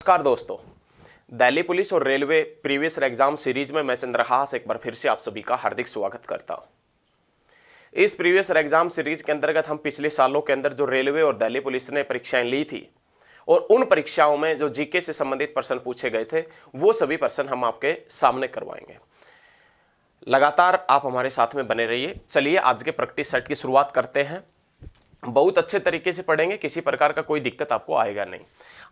नमस्कार दोस्तों, दिल्ली पुलिस और रेलवे प्रीवियस एग्जाम सीरीज में मैं चंद्रहास एक बार फिर से आप सभी का हार्दिक स्वागत करता हूं। इस प्रीवियस एग्जाम सीरीज के अंतर्गत हम पिछले सालों के अंदर जो रेलवे और दिल्ली पुलिस ने परीक्षाएं ली थी और उन परीक्षाओं में जो जीके से संबंधित प्रश्न पूछे गए थे वो सभी प्रश्न हम आपके सामने करवाएंगे। लगातार आप हमारे साथ में बने रहिए। चलिए आज के प्रैक्टिस सेट की शुरुआत करते हैं। बहुत अच्छे तरीके से पढ़ेंगे, किसी प्रकार का कोई दिक्कत आपको आएगा नहीं।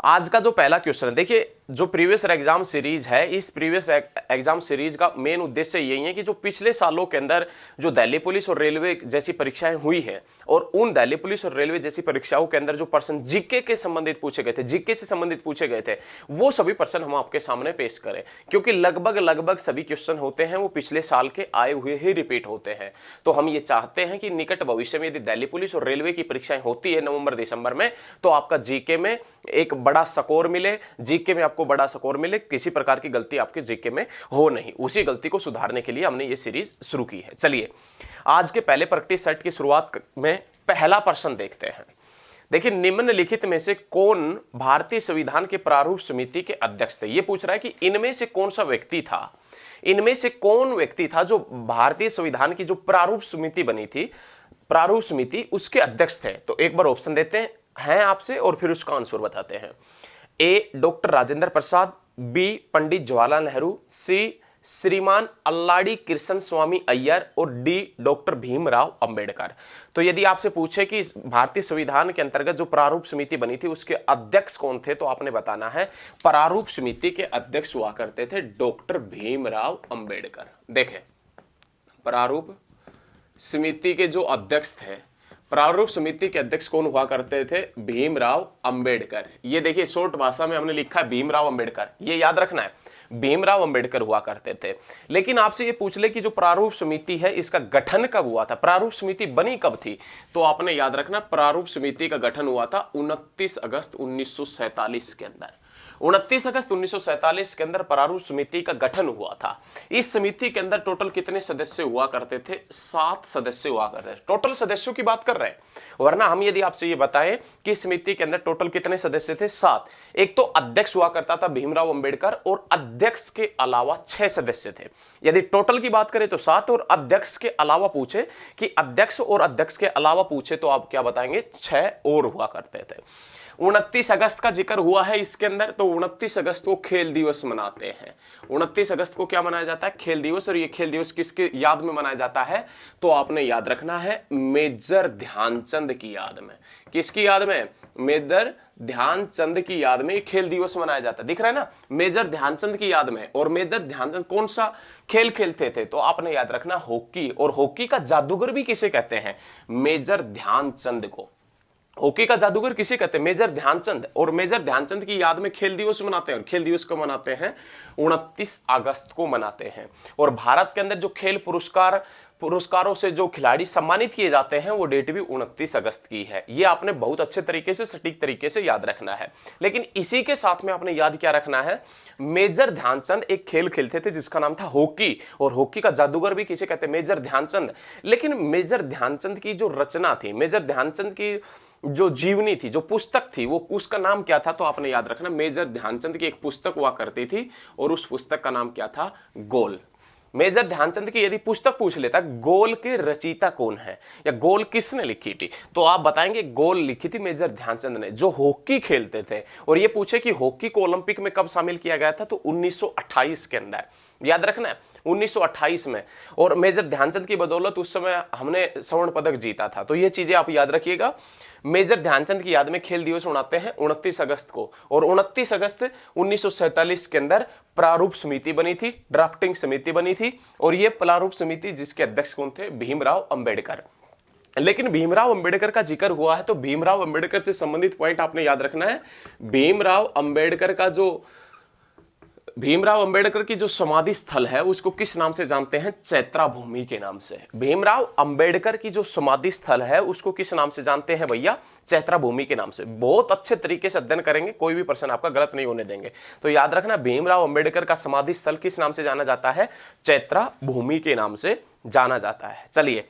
आज का जो पहला क्वेश्चन है, देखिए जो प्रीवियस एग्जाम सीरीज है, इस प्रीवियस एग्जाम सीरीज का मेन उद्देश्य यही है कि जो पिछले सालों के अंदर जो दिल्ली पुलिस और रेलवे जैसी परीक्षाएं हुई हैं और उन दिल्ली पुलिस और रेलवे जैसी परीक्षाओं के अंदर जो प्रश्न जीके के संबंधित पूछे गए थे, जीके से संबंधित पूछे गए थे, वो सभी प्रश्न हम आपके सामने पेश करें, क्योंकि लगभग सभी क्वेश्चन होते हैं वो पिछले साल के आए हुए ही रिपीट होते हैं। तो हम ये चाहते हैं कि निकट भविष्य में यदि दिल्ली पुलिस और रेलवे की परीक्षाएं होती है नवंबर दिसंबर में, तो आपका जीके में एक बड़ा स्कोर मिले, जीके में आपको बड़ा स्कोर मिले, किसी प्रकार की गलती आपके जीके में हो नहीं। उसी गलती को सुधारने के लिए हमने ये सीरीज शुरू की है। चलिए आज के पहले प्रैक्टिस सेट की शुरुआत में पहला प्रश्न देखते हैं। देखिए, निम्नलिखित में से कौन भारतीय संविधान के प्रारूप समिति के अध्यक्ष थे? ये पूछ रहा है कि इनमें से कौन सा व्यक्ति था, इनमें से कौन व्यक्ति था जो भारतीय संविधान की जो प्रारूप समिति बनी थी, प्रारूप समिति, उसके अध्यक्ष थे। तो एक बार ऑप्शन देते हैं आपसे और फिर उसका आंसर बताते हैं। ए डॉक्टर राजेंद्र प्रसाद, बी पंडित जवाहरलाल नेहरू, सी श्रीमान अल्लाडी कृष्ण स्वामी अय्यर और डी डॉक्टर भीमराव अंबेडकर। तो यदि आपसे पूछे कि भारतीय संविधान के अंतर्गत जो प्रारूप समिति बनी थी उसके अध्यक्ष कौन थे, तो आपने बताना है प्रारूप समिति के अध्यक्ष हुआ करते थे डॉक्टर भीमराव अंबेडकर। देखें, प्रारूप समिति के जो अध्यक्ष थे, प्रारूप समिति के अध्यक्ष कौन हुआ करते थे? भीमराव अंबेडकर। ये देखिए शॉर्ट भाषा में हमने लिखा है भीमराव अंबेडकर, ये याद रखना है, भीमराव अंबेडकर हुआ करते थे। लेकिन आपसे ये पूछ ले कि जो प्रारूप समिति है इसका गठन कब हुआ था, प्रारूप समिति बनी कब थी, तो आपने याद रखना प्रारूप समिति का गठन हुआ था 29 अगस्त 1947 के अंदर। 29 अगस्त 1947 के अंदर प्रारूप समिति का गठन हुआ था। इस समिति के अंदर टोटल कितने सदस्य हुआ करते थे? 7 सदस्य हुआ करते थे। टोटल सदस्यों की बात कर रहे हैं, वरना हम यदि आपसे ये बताएं कि समिति के अंदर टोटल कितने सदस्य थे? 7। एक तो अध्यक्ष हुआ करता था भीमराव अंबेडकर और अध्यक्ष के अलावा 6 सदस्य थे। यदि टोटल की बात करें तो 7 और अध्यक्ष के अलावा पूछे कि अध्यक्ष और अध्यक्ष के अलावा पूछे तो आप क्या बताएंगे? 6 और हुआ करते थे। 29 अगस्त का जिक्र हुआ है इसके अंदर, तो 29 अगस्त को खेल दिवस मनाते हैं। 29 अगस्त को क्या मनाया जाता है? खेल दिवस। और ये खेल दिवस किसके याद में मनाया जाता है? तो आपने याद रखना है मेजर ध्यानचंद की याद में। किसकी याद में? मेजर ध्यानचंद की याद में खेल दिवस मनाया जाता है। दिख रहा है ना, मेजर ध्यानचंद की याद में। और मेजर ध्यानचंद कौन सा खेल खेलते थे? तो आपने याद रखना हॉकी। और हॉकी का जादूगर भी किसे कहते हैं? मेजर ध्यानचंद को। हॉकी का जादूगर किसे कहते हैं? मेजर ध्यानचंद। और मेजर ध्यानचंद की याद में खेल दिवस मनाते हैं। खेल दिवस को मनाते हैं 29 अगस्त को मनाते हैं। और भारत के अंदर जो खेल पुरस्कारों से जो खिलाड़ी सम्मानित किए जाते हैं वो डेट भी 29 अगस्त की है। ये आपने बहुत अच्छे तरीके से, सटीक तरीके से याद रखना है। लेकिन इसी के साथ में आपने याद क्या रखना है? मेजर ध्यानचंद एक खेल खेलते थे जिसका नाम था हॉकी। और हॉकी का जादूगर भी किसे कहते हैं? मेजर ध्यानचंद। लेकिन मेजर ध्यानचंद की जो रचना थी, मेजर ध्यानचंद की जो जीवनी थी, जो पुस्तक थी, वो उसका नाम क्या था? तो आपने याद रखना मेजर ध्यानचंद की एक पुस्तक हुआ करती थी और उस पुस्तक का नाम क्या था? गोल। मेजर ध्यानचंद की यदि पुस्तक पूछ लेता गोल के रचयिता कौन है या गोल किसने लिखी थी, तो आप बताएंगे गोल लिखी थी मेजर ध्यानचंद ने, जो हॉकी खेलते थे। और ये पूछे कि हॉकी को ओलंपिक में कब शामिल किया गया था, तो 1928 के अंदर। याद रखना है 1928 में। और मेजर ध्यानचंद की बदौलत उस समय हमने स्वर्ण पदक जीता था। तो ये चीजें आप याद रखिएगा। मेजर ध्यानचंद की याद में खेल दिवस मनाते हैं 29 अगस्त को। और 29 अगस्त 1947 के अंदर प्रारूप समिति बनी थी, ड्राफ्टिंग समिति बनी थी। और ये प्रारूप समिति जिसके अध्यक्ष कौन थे? भीमराव अंबेडकर। लेकिन भीमराव अंबेडकर का जिक्र हुआ है तो भीमराव अंबेडकर से संबंधित पॉइंट आपने याद रखना है। भीमराव अंबेडकर की जो समाधि स्थल है उसको किस नाम से जानते हैं? चैत्रा भूमि के नाम से। भीमराव अंबेडकर की जो समाधि स्थल है उसको किस नाम से जानते हैं भैया? चैत्रा भूमि के नाम से। बहुत अच्छे तरीके से अध्ययन करेंगे, कोई भी प्रश्न आपका गलत नहीं होने देंगे। तो याद रखना भीमराव अंबेडकर का समाधि स्थल किस नाम से जाना जाता है? चैत्रा भूमि के नाम से जाना जाता है। चलिए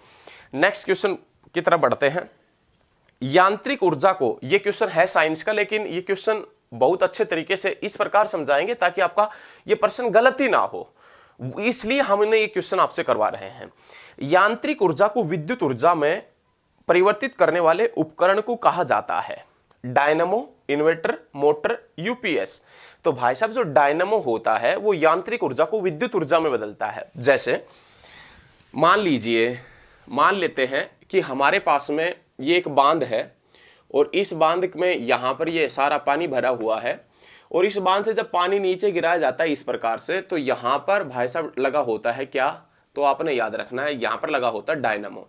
नेक्स्ट क्वेश्चन की तरफ बढ़ते हैं। यांत्रिक ऊर्जा को, ये क्वेश्चन है साइंस का, लेकिन ये क्वेश्चन बहुत अच्छे तरीके से इस प्रकार समझाएंगे ताकि आपका ये प्रश्न गलत ही ना हो, इसलिए हमने ये क्वेश्चन आपसे करवा रहे हैं। यांत्रिक ऊर्जा को विद्युत ऊर्जा में परिवर्तित करने वाले उपकरण को कहा जाता है? Dynamo, inverter, motor, UPS. तो भाई साहब जो डायनामो होता है वो यांत्रिक ऊर्जा को विद्युत ऊर्जा में बदलता है। जैसे मान लेते हैं कि हमारे पास में ये एक बांध है और इस बांध में यहां पर ये सारा पानी भरा हुआ है और इस बांध से जब पानी नीचे गिराया जाता है इस प्रकार से, तो यहां पर भाई साहब लगा होता है क्या? तो आपने याद रखना है, यहां पर लगा होता है डायनामो।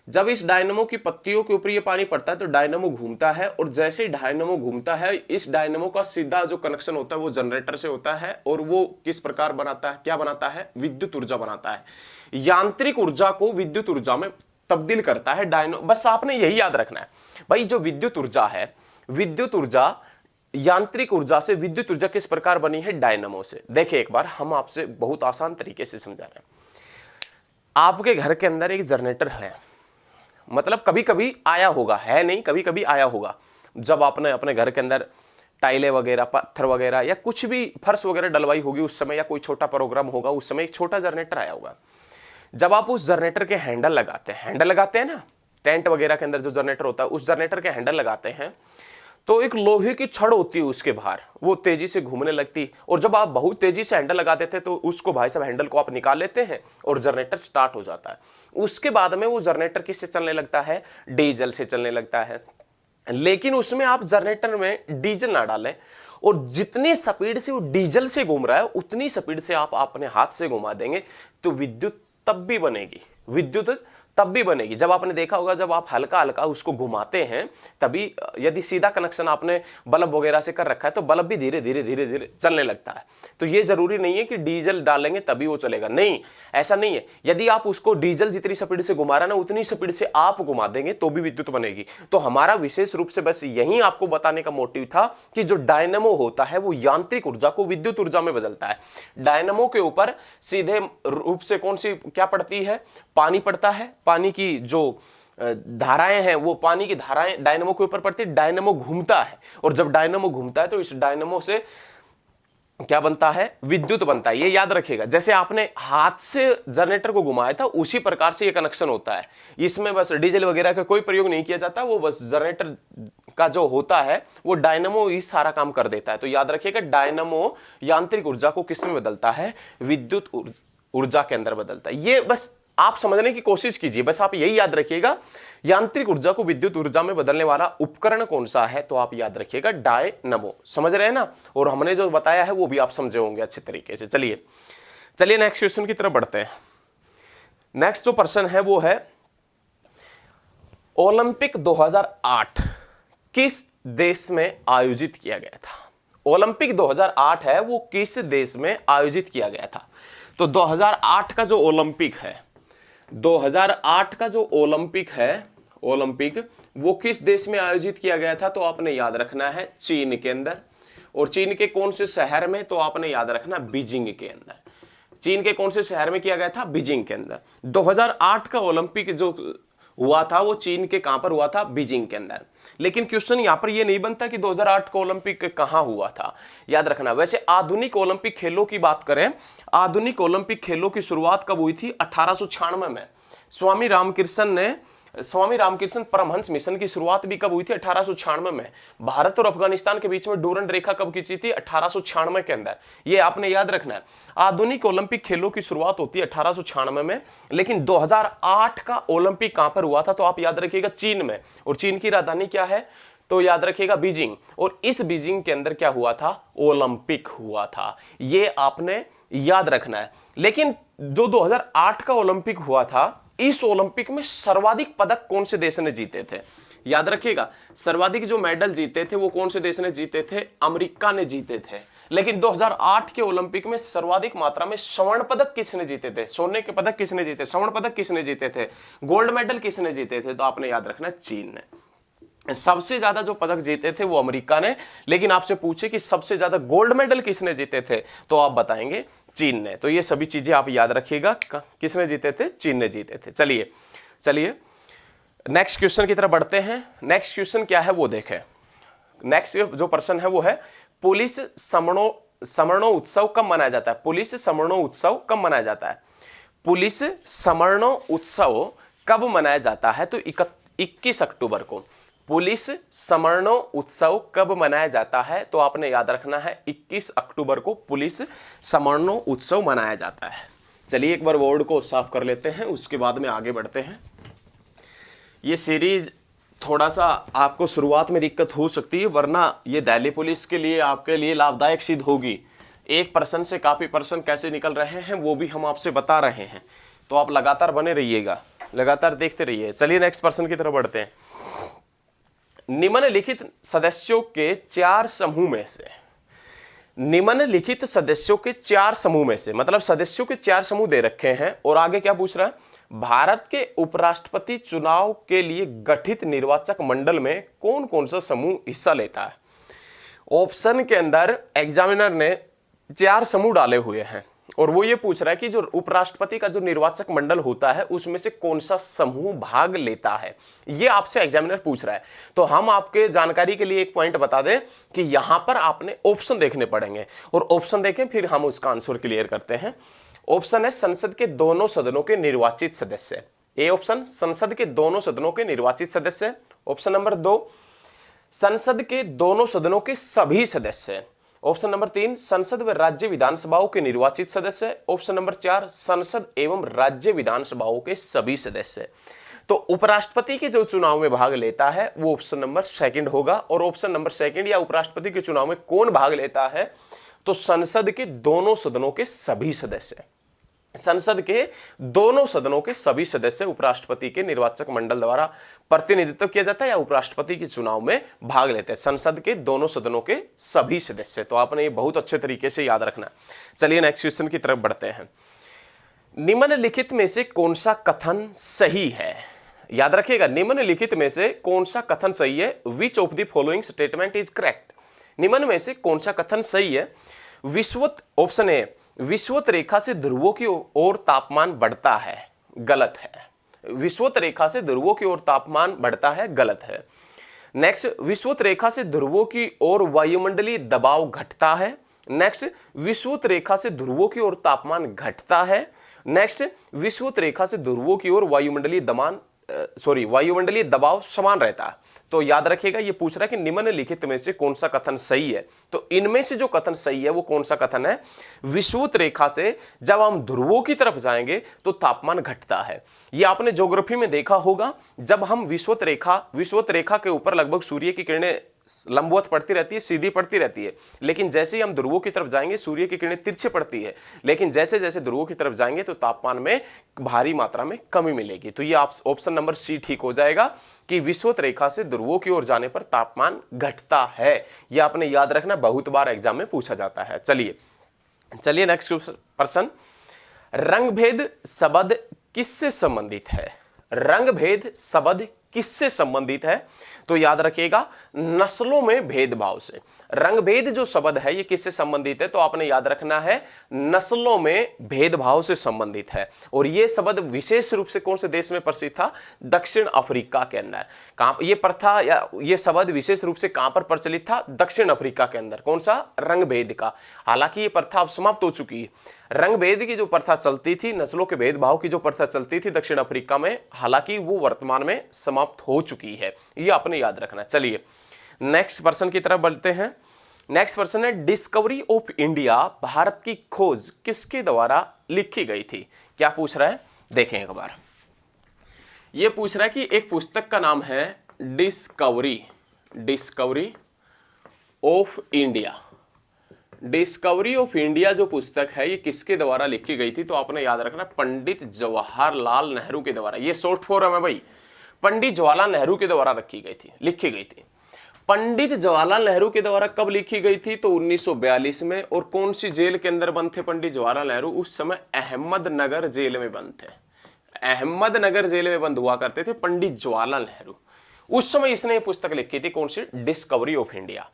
जब इस डायनामो की पत्तियों के ऊपर ये पानी पड़ता है तो डायनामो घूमता है और जैसे ही डायनामो घूमता है इस डायनामो का सीधा जो कनेक्शन होता है वो जनरेटर से होता है और वो किस प्रकार बनाता है? क्या बनाता है? विद्युत ऊर्जा बनाता है। यांत्रिक ऊर्जा को विद्युत ऊर्जा में तब्दील करता है डायनामो। बस आपने यही याद रखना है भाई, जो विद्युत ऊर्जा है, विद्युत ऊर्जा यांत्रिक ऊर्जा से विद्युत ऊर्जा किस प्रकार बनी है? डायनामो से। देखिए एक बार हम आपसे बहुत आसान तरीके से समझा रहे हैं। आपके घर के अंदर एक जनरेटर है, मतलब कभी कभी आया होगा, है नहीं, कभी कभी आया होगा। जब आपने अपने घर के अंदर टाइलें वगैरह, पत्थर वगैरह या कुछ भी फर्श वगैरह डलवाई होगी उस समय, या कोई छोटा प्रोग्राम होगा उस समय, एक छोटा जनरेटर आया होगा। जब आप उस जनरेटर के हैंडल लगाते हैं ना, टेंट वगैरह के अंदर जो जनरेटर होता है उस जनरेटर के हैंडल लगाते हैं तो एक लोहे की छड़ होती है उसके बाहर, वो तेजी से घूमने लगती, और जब आप बहुत तेजी से हैंडल लगा देते तो उसको भाई साहब हैंडल को आप निकाल लेते हैं और जनरेटर स्टार्ट हो जाता है। उसके बाद में वो जनरेटर किससे चलने लगता है? डीजल से चलने लगता है। लेकिन उसमें आप जनरेटर में डीजल ना डालें और जितनी स्पीड से वो डीजल से घूम रहा है उतनी स्पीड से आप अपने हाथ से घुमा देंगे तो विद्युत तब भी बनेगी, विद्युत तब भी बनेगी। जब आपने देखा होगा जब आप हल्का हल्का उसको घुमाते हैं तभी, यदि सीधा कनेक्शन आपने बल्ब वगैरह से कर रखा है तो बल्ब भी धीरे धीरे धीरे धीरे चलने लगता है। तो ये जरूरी नहीं है कि डीजल डालेंगे तभी वो चलेगा, नहीं, ऐसा नहीं है। यदि आप उसको डीजल जितनी स्पीड से घुमा रहा है ना उतनी स्पीड से आप घुमा देंगे तो भी विद्युत बनेगी। तो हमारा विशेष रूप से बस यही आपको बताने का मोटिव था कि जो डायनामो होता है वो यांत्रिक ऊर्जा को विद्युत ऊर्जा में बदलता है। डायनामो के ऊपर सीधे रूप से कौन सी क्या पड़ती है? पानी पड़ता है। पानी की जो धाराएं हैं वो पानी की धाराएं डायनामो के ऊपर पड़ती है। डायनामो घूमता है और जब डायनामो घूमता है तो इस डायनामो से क्या बनता है? विद्युत बनता है। ये याद रखिएगा, जैसे आपने हाथ से जनरेटर को घुमाया था उसी प्रकार से ये कनेक्शन होता है। इसमें बस डीजल वगैरह का कोई प्रयोग नहीं किया जाता, वो बस जनरेटर का जो होता है वो डायनामो ही सारा काम कर देता है। तो याद रखिएगा, डायनामो यांत्रिक ऊर्जा को किस में बदलता है? विद्युत ऊर्जा के अंदर बदलता है। ये बस आप समझने की कोशिश कीजिए, बस आप यही याद रखिएगा, यांत्रिक ऊर्जा को विद्युत ऊर्जा में बदलने वाला उपकरण कौन सा है? तो आप याद रखिएगा डायनामो। समझ रहे हैं ना? और हमने जो बताया है वो भी आप समझे होंगे अच्छे तरीके से। चलिए नेक्स्ट क्वेश्चन की तरफ बढ़ते हैं। नेक्स्ट जो प्रश्न है वो है, ओलंपिक 2008 किस देश में आयोजित किया गया था? ओलंपिक 2008 है वो किस देश में आयोजित किया गया था? तो 2008 का जो ओलंपिक है, 2008 का जो ओलंपिक है, ओलंपिक वो किस देश में आयोजित किया गया था? तो आपने याद रखना है चीन के अंदर। और चीन के कौन से शहर में? तो आपने याद रखना बीजिंग के अंदर। चीन के कौन से शहर में किया गया था? बीजिंग के अंदर। 2008 का ओलंपिक जो हुआ था वो चीन के कहां पर हुआ था? बीजिंग के अंदर। लेकिन क्वेश्चन यहां पर ये नहीं बनता कि 2008 का ओलंपिक कहां हुआ था, याद रखना। वैसे आधुनिक ओलंपिक खेलों की बात करें, आधुनिक ओलंपिक खेलों की शुरुआत कब हुई थी? 1896 में। स्वामी रामकृष्ण परमहंस मिशन की शुरुआत भी कब हुई थी? 1896 में। भारत और अफगानिस्तान के बीच में डूरंड रेखा कब खींची थी? 1896 के अंदर। ये आपने याद रखना है। आधुनिक ओलंपिक खेलों की शुरुआत होती है 1896 में, लेकिन 2008 का ओलंपिक कहां पर हुआ था? तो आप याद रखिएगा चीन में। और चीन की राजधानी क्या है? तो याद रखिएगा बीजिंग। और इस बीजिंग के अंदर क्या हुआ था? ओलंपिक हुआ था। ये आपने याद रखना है। लेकिन जो 2008 का ओलंपिक हुआ था, इस ओलंपिक में सर्वाधिक पदक कौन से देश ने जीते थे? याद रखिएगा, सर्वाधिक जो मेडल जीते थे वो कौन से देश ने जीते थे? अमेरिका ने जीते थे। लेकिन 2008 के ओलंपिक में सर्वाधिक मात्रा में स्वर्ण पदक किसने जीते थे? सोने के पदक किसने जीते? स्वर्ण पदक किसने जीते थे? गोल्ड मेडल किसने जीते थे? तो आपने याद रखना चीन ने। सबसे ज्यादा जो पदक जीते थे वो अमेरिका ने। लेकिन आपसे पूछे कि सबसे ज्यादा गोल्ड मेडल किसने जीते थे, तो आप बताएंगे चीन ने। तो ये सभी चीजें आप याद रखिएगा, किसने जीते थे? चीन ने जीते थे। चलिए नेक्स्ट क्वेश्चन की तरफ बढ़ते हैं। नेक्स्ट क्वेश्चन क्या है वो देखें। नेक्स्ट जो प्रश्न है वो है, पुलिस समरणो उत्सव कब मनाया जाता है? पुलिस समरणो उत्सव कब मनाया जाता है? पुलिस समरणो उत्सव कब मनाया जाता है? तो 21 अक्टूबर को। पुलिस समरणो उत्सव कब मनाया जाता है? तो आपने याद रखना है 21 अक्टूबर को पुलिस समरणो उत्सव मनाया जाता है। चलिए एक बार बोर्ड को साफ कर लेते हैं, उसके बाद में आगे बढ़ते हैं। ये सीरीज थोड़ा सा आपको शुरुआत में दिक्कत हो सकती है, वरना ये दिल्ली पुलिस के लिए आपके लिए लाभदायक सिद्ध होगी। एक पर्सन से काफी पर्सन कैसे निकल रहे हैं वो भी हम आपसे बता रहे हैं, तो आप लगातार बने रहिएगा, लगातार देखते रहिए। चलिए नेक्स्ट पर्सन की तरफ बढ़ते हैं। निम्नलिखित सदस्यों के 4 समूह में से, निम्नलिखित सदस्यों के 4 समूह में से, मतलब सदस्यों के 4 समूह दे रखे हैं और आगे क्या पूछ रहा है? भारत के उपराष्ट्रपति चुनाव के लिए गठित निर्वाचक मंडल में कौन कौन सा समूह हिस्सा लेता है? ऑप्शन के अंदर एग्जामिनर ने 4 समूह डाले हुए हैं और वो ये पूछ रहा है कि जो उपराष्ट्रपति का जो निर्वाचक मंडल होता है उसमें से कौन सा समूह भाग लेता है, ये आपसे एग्जामिनर पूछ रहा है। तो हम आपके जानकारी के लिए एक पॉइंट बता दें कि यहां पर आपने ऑप्शन देखने पड़ेंगे और ऑप्शन देखें फिर हम उसका आंसर क्लियर करते हैं। ऑप्शन है संसद के दोनों सदनों के निर्वाचित सदस्य। ए ऑप्शन संसद के दोनों सदनों के निर्वाचित सदस्य। ऑप्शन नंबर 2 संसद के दोनों सदनों के सभी सदस्य। ऑप्शन नंबर 3 संसद व राज्य विधानसभाओं के निर्वाचित सदस्य। ऑप्शन नंबर 4 संसद एवं राज्य विधानसभाओं के सभी सदस्य। तो उपराष्ट्रपति के जो चुनाव में भाग लेता है वो ऑप्शन नंबर 2 होगा। और ऑप्शन नंबर 2 या उपराष्ट्रपति के चुनाव में कौन भाग लेता है? तो संसद के दोनों सदनों के सभी सदस्य। संसद के दोनों सदनों के सभी सदस्य उपराष्ट्रपति के निर्वाचक मंडल द्वारा प्रतिनिधित्व किया जाता है या उपराष्ट्रपति के चुनाव में भाग लेते हैं। संसद के दोनों सदनों के सभी सदस्य। तो आपने ये बहुत अच्छे तरीके से याद रखना। चलिए नेक्स्ट क्वेश्चन की तरफ बढ़ते हैं। निम्नलिखित में से कौन सा कथन सही है? याद रखिएगा, निम्नलिखित में से कौन सा कथन सही है? Which of the following statement is correct? निम्न में से कौन सा कथन सही है? विषुवत, ऑप्शन ए, विषुवत रेखा से ध्रुवों की ओर तापमान बढ़ता है, गलत है। विषुवत रेखा से ध्रुवों की ओर तापमान बढ़ता है, गलत है। नेक्स्ट, विषुवत रेखा से ध्रुवों की ओर वायुमंडलीय दबाव घटता है। नेक्स्ट, विषुवत रेखा से ध्रुवों की ओर तापमान घटता है। नेक्स्ट, विषुवत रेखा से ध्रुवों की ओर वायुमंडलीय दबाव समान रहता है। तो याद रखिएगा, ये पूछ रहा है कि निम्नलिखित में से कौन सा कथन सही है। तो इनमें से जो कथन सही है वो कौन सा कथन है? विषुवत रेखा से जब हम ध्रुवों की तरफ जाएंगे तो तापमान घटता है। ये आपने ज्योग्राफी में देखा होगा, जब हम विषुवत रेखा के ऊपर लगभग सूर्य की किरणें लंबवत पड़ती रहती है, सीधी पड़ती रहती है, लेकिन जैसे ही हम ध्रुवों की तरफ जाएंगे सूर्य की किरणें तिरछे पड़ती है, लेकिन जैसे जैसे ध्रुवों की तरफ जाएंगे तो तापमान में भारी मात्रा में कमी मिलेगी। तो ये ऑप्शन नंबर सी ठीक हो जाएगा कि विषुवत रेखा से ध्रुवों की ओर जाने पर तापमान घटता है। यह आपने याद रखना, बहुत बार एग्जाम में पूछा जाता है। चलिए नेक्स्ट प्रश्न। रंगभेद शब्द किससे संबंधित है? रंगभेद शब्द किससे संबंधित है? तो याद रखिएगा, नस्लों में भेदभाव से। रंगभेद जो शब्द है ये किससे संबंधित है? तो आपने याद रखना है नस्लों में भेदभाव से संबंधित है। और ये शब्द विशेष रूप से कौन से देश में प्रसिद्ध था? दक्षिण अफ्रीका के अंदर। कहां ये प्रथा या ये शब्द विशेष रूप से कहां पर प्रचलित था? दक्षिण अफ्रीका के अंदर। कौन सा? रंगभेद का। हालांकि ये प्रथा अब समाप्त हो चुकी है। रंगभेद की जो प्रथा चलती थी, नस्लों के भेदभाव की जो प्रथा चलती थी दक्षिण अफ्रीका में, हालांकि वो वर्तमान में समाप्त हो चुकी है। ये आपने याद रखना। चलिए नेक्स्ट पर्सन की तरफ बढ़ते हैं। नेक्स्ट पर्सन है, डिस्कवरी ऑफ इंडिया भारत की खोज किसके द्वारा लिखी गई थी? क्या पूछ रहा है? देखें एक बार। ये पूछ रहा है कि एक पुस्तक का नाम है discovery of India. Discovery of India जो पुस्तक है ये किसके द्वारा लिखी गई थी? तो आपने याद रखना, पंडित जवाहरलाल नेहरू के द्वारा। ये शॉर्ट फॉर्म है भाई, पंडित जवाहरलाल नेहरू के द्वारा लिखी गई थी। पंडित जवाहरलाल नेहरू के द्वारा कब लिखी गई थी? तो 1942 में। और कौन सी जेल के अंदर बंद थे पंडित जवाहरलाल नेहरू? उस समय अहमदनगर जेल में बंद थे। अहमदनगर जेल में बंद हुआ करते थे पंडित जवाहरलाल नेहरू। उस समय इसने ये पुस्तक लिखी थी, कौन सी? Discovery of India.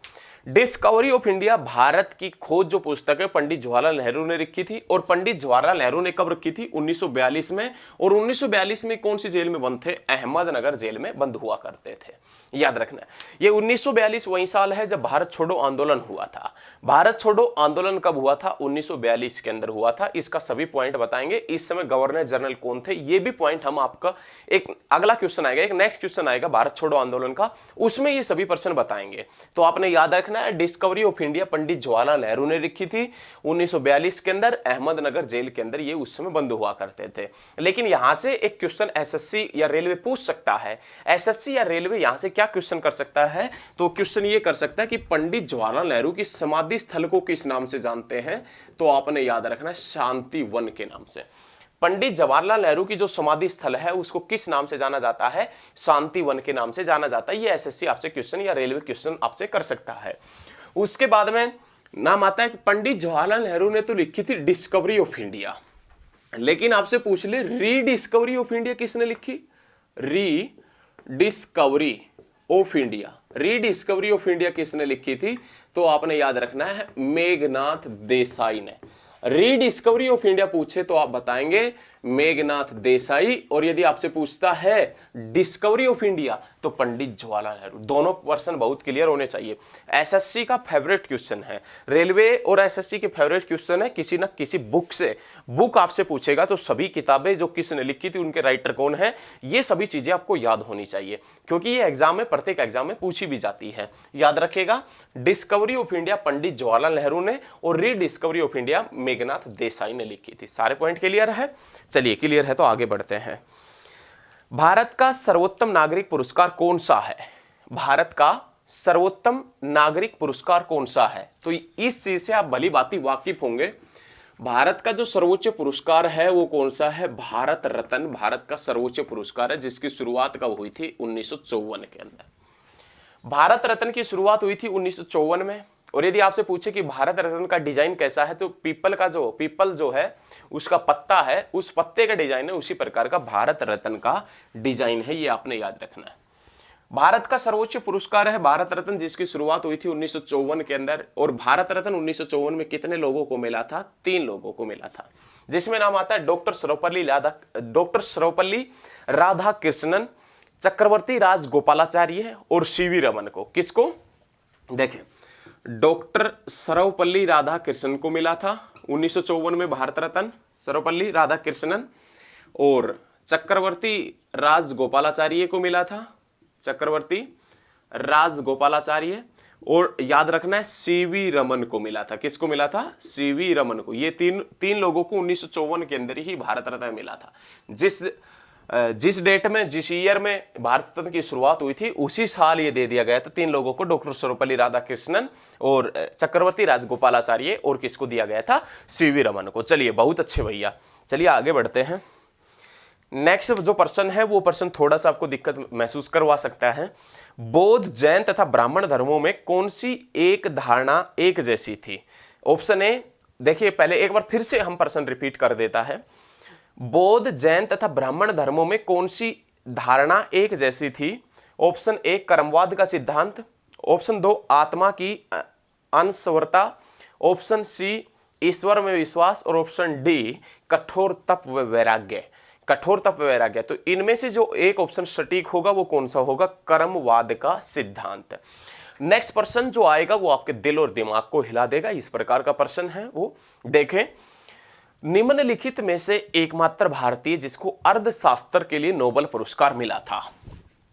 Discovery of India Bharat की खोज जो पुस्तक है पंडित जवाहरलाल नेहरू ने लिखी थी, और पंडित जवाहरलाल नेहरू ने कब रखी थी? 1942 में। और 1942 में कौन सी जेल में बंद थे? अहमदनगर जेल में बंद हुआ करते थे, याद रखना। ये 1942 वही साल है जब भारत छोड़ो आंदोलन हुआ था। भारत छोड़ो आंदोलन कब हुआ था? 1942 के अंदर हुआ था। इसका सभी पॉइंट बताएंगे। इस समय गवर्नर जनरल कौन थे, ये भी पॉइंट हम आपका एक अगला क्वेश्चन आएगा, एक नेक्स्ट क्वेश्चन आएगा भारत छोड़ो आंदोलन का, उसमें ये सभी प्रश्न बताएंगे। तो आपने याद रखना है, discovery of India Pandit Jawaharlal Nehru ने लिखी थी 1942 के अंदर, अहमदनगर जेल के अंदर ये उस समय बंद हुआ करते थे। लेकिन यहां से एक क्वेश्चन एसएससी या रेलवे पूछ सकता है। एसएससी या रेलवे यहां से क्या क्वेश्चन कर सकता है? तो क्वेश्चन ये कर सकता है कि पंडित जवाहरलाल नेहरू की समाधि स्थल को किस नाम से जानते हैं? तो आपने याद रखना है, शांति वन के नाम से। पंडित जवाहरलाल नेहरू की जो समाधि स्थल है उसको किस नाम से जाना जाता है? शांति वन के नाम से जाना जाता है। ये एसएससी आपसे क्वेश्चन या रेलवे क्वेश्चन आपसे कर सकता है। उसके बाद में नाम आता है कि पंडित जवाहरलाल नेहरू ने तो लिखी थी डिस्कवरी ऑफ इंडिया, लेकिन आपसे पूछ ले रीडिस्कवरी ऑफ इंडिया किसने लिखी? Rediscovery of India, rediscovery of India किसने लिखी थी? तो आपने याद रखना है, मेघनाथ देसाई ने। रीडिस्कवरी ऑफ इंडिया पूछे तो आप बताएंगे मेघनाथ देसाई, और यदि आपसे पूछता है डिस्कवरी ऑफ इंडिया तो पंडित जवाहरलाल नेहरू। दोनों पर्सन बहुत क्लियर होने चाहिए। एसएससी का फेवरेट क्वेश्चन है, रेलवे और एसएससी के फेवरेट क्वेश्चन है, किसी ना किसी बुक से बुक आपसे पूछेगा तो सभी किताबें जो किसने लिखी थी, उनके राइटर कौन है, ये सभी चीजें आपको याद होनी चाहिए, क्योंकि ये एग्जाम में, प्रत्येक एग्जाम में पूछी भी जाती है। याद रखेगा, discovery of India Pandit Jawaharlal Nehru ने और rediscovery of India Meghnath Desai ने लिखी थी। सारे पॉइंट क्लियर है? चलिए क्लियर है तो आगे बढ़ते हैं। भारत का सर्वोत्तम नागरिक पुरस्कार कौन सा है? भारत का सर्वोत्तम नागरिक पुरस्कार कौन सा है? तो इस चीज से आप भली भांति वाकिफ होंगे। भारत का जो सर्वोच्च पुरस्कार है वो कौन सा है? भारत रत्न भारत का सर्वोच्च पुरस्कार है, जिसकी शुरुआत कब हुई थी? 1954 के अंदर। भारत रत्न की शुरुआत हुई थी 1954 में। और यदि आपसे पूछे कि भारत रत्न का डिजाइन कैसा है, तो पीपल जो है उसका पत्ता है, उस पत्ते का डिजाइन है, उसी प्रकार का भारत रत्न का डिजाइन है। ये आपने याद रखना है। भारत का सर्वोच्च पुरस्कार है भारत रत्न, जिसकी शुरुआत हुई थी 1954 के अंदर। और भारत रत्न 1954 में कितने लोगों को मिला था? 3 लोगों को मिला था, जिसमें नाम आता है डॉक्टर सर्वपल्ली राधाकृष्णन, चक्रवर्ती राजगोपालाचार्य और सीवी रमन को। किसको? देखें, डॉक्टर सर्वपल्ली राधाकृष्णन को मिला था 1954 में भारत रत्न, सर्वपल्ली राधाकृष्णन, और चक्रवर्ती राजगोपालाचार्य को मिला था, चक्रवर्ती राजगोपालाचार्य, और याद रखना है सीवी रमन को मिला था। किसको मिला था? सीवी रमन को। ये तीन लोगों को 1954 के अंदर ही भारत रत्न मिला था। जिस डेट में, जिस ईयर में भारत रत्न की शुरुआत हुई थी, उसी साल ये दे दिया गया था 3 लोगों को, डॉक्टर सर्वपल्ली राधाकृष्णन और चक्रवर्ती राजगोपालाचार्य, और किसको दिया गया था? सीवी रमन को। चलिए, बहुत अच्छे भैया। चलिए आगे बढ़ते हैं। नेक्स्ट जो प्रश्न है वो प्रश्न थोड़ा सा आपको दिक्कत महसूस करवा सकता है। बौद्ध, जैन तथा ब्राह्मण धर्मों में कौन सी एक धारणा एक जैसी थी? ऑप्शन ए, देखिए पहले एक बार फिर से हम प्रश्न रिपीट कर देता है। बौद्ध, जैन तथा ब्राह्मण धर्मों में कौन सी धारणा एक जैसी थी? ऑप्शन ए, कर्मवाद का सिद्धांत। ऑप्शन 2, आत्मा की अनश्वरता। ऑप्शन सी, ईश्वर में विश्वास। और ऑप्शन डी, कठोर तप व वैराग्य। कठोर तप वैराग्य। तो इनमें से जो एक ऑप्शन सटीक होगा वो कौन सा होगा? कर्मवाद का सिद्धांत। नेक्स्ट प्रश्न जो आएगा वो आपके दिल और दिमाग को हिला देगा, इस प्रकार का प्रश्न है वो। देखें, निम्नलिखित में से एकमात्र भारतीय जिसको अर्थशास्त्र के लिए नोबेल पुरस्कार मिला था,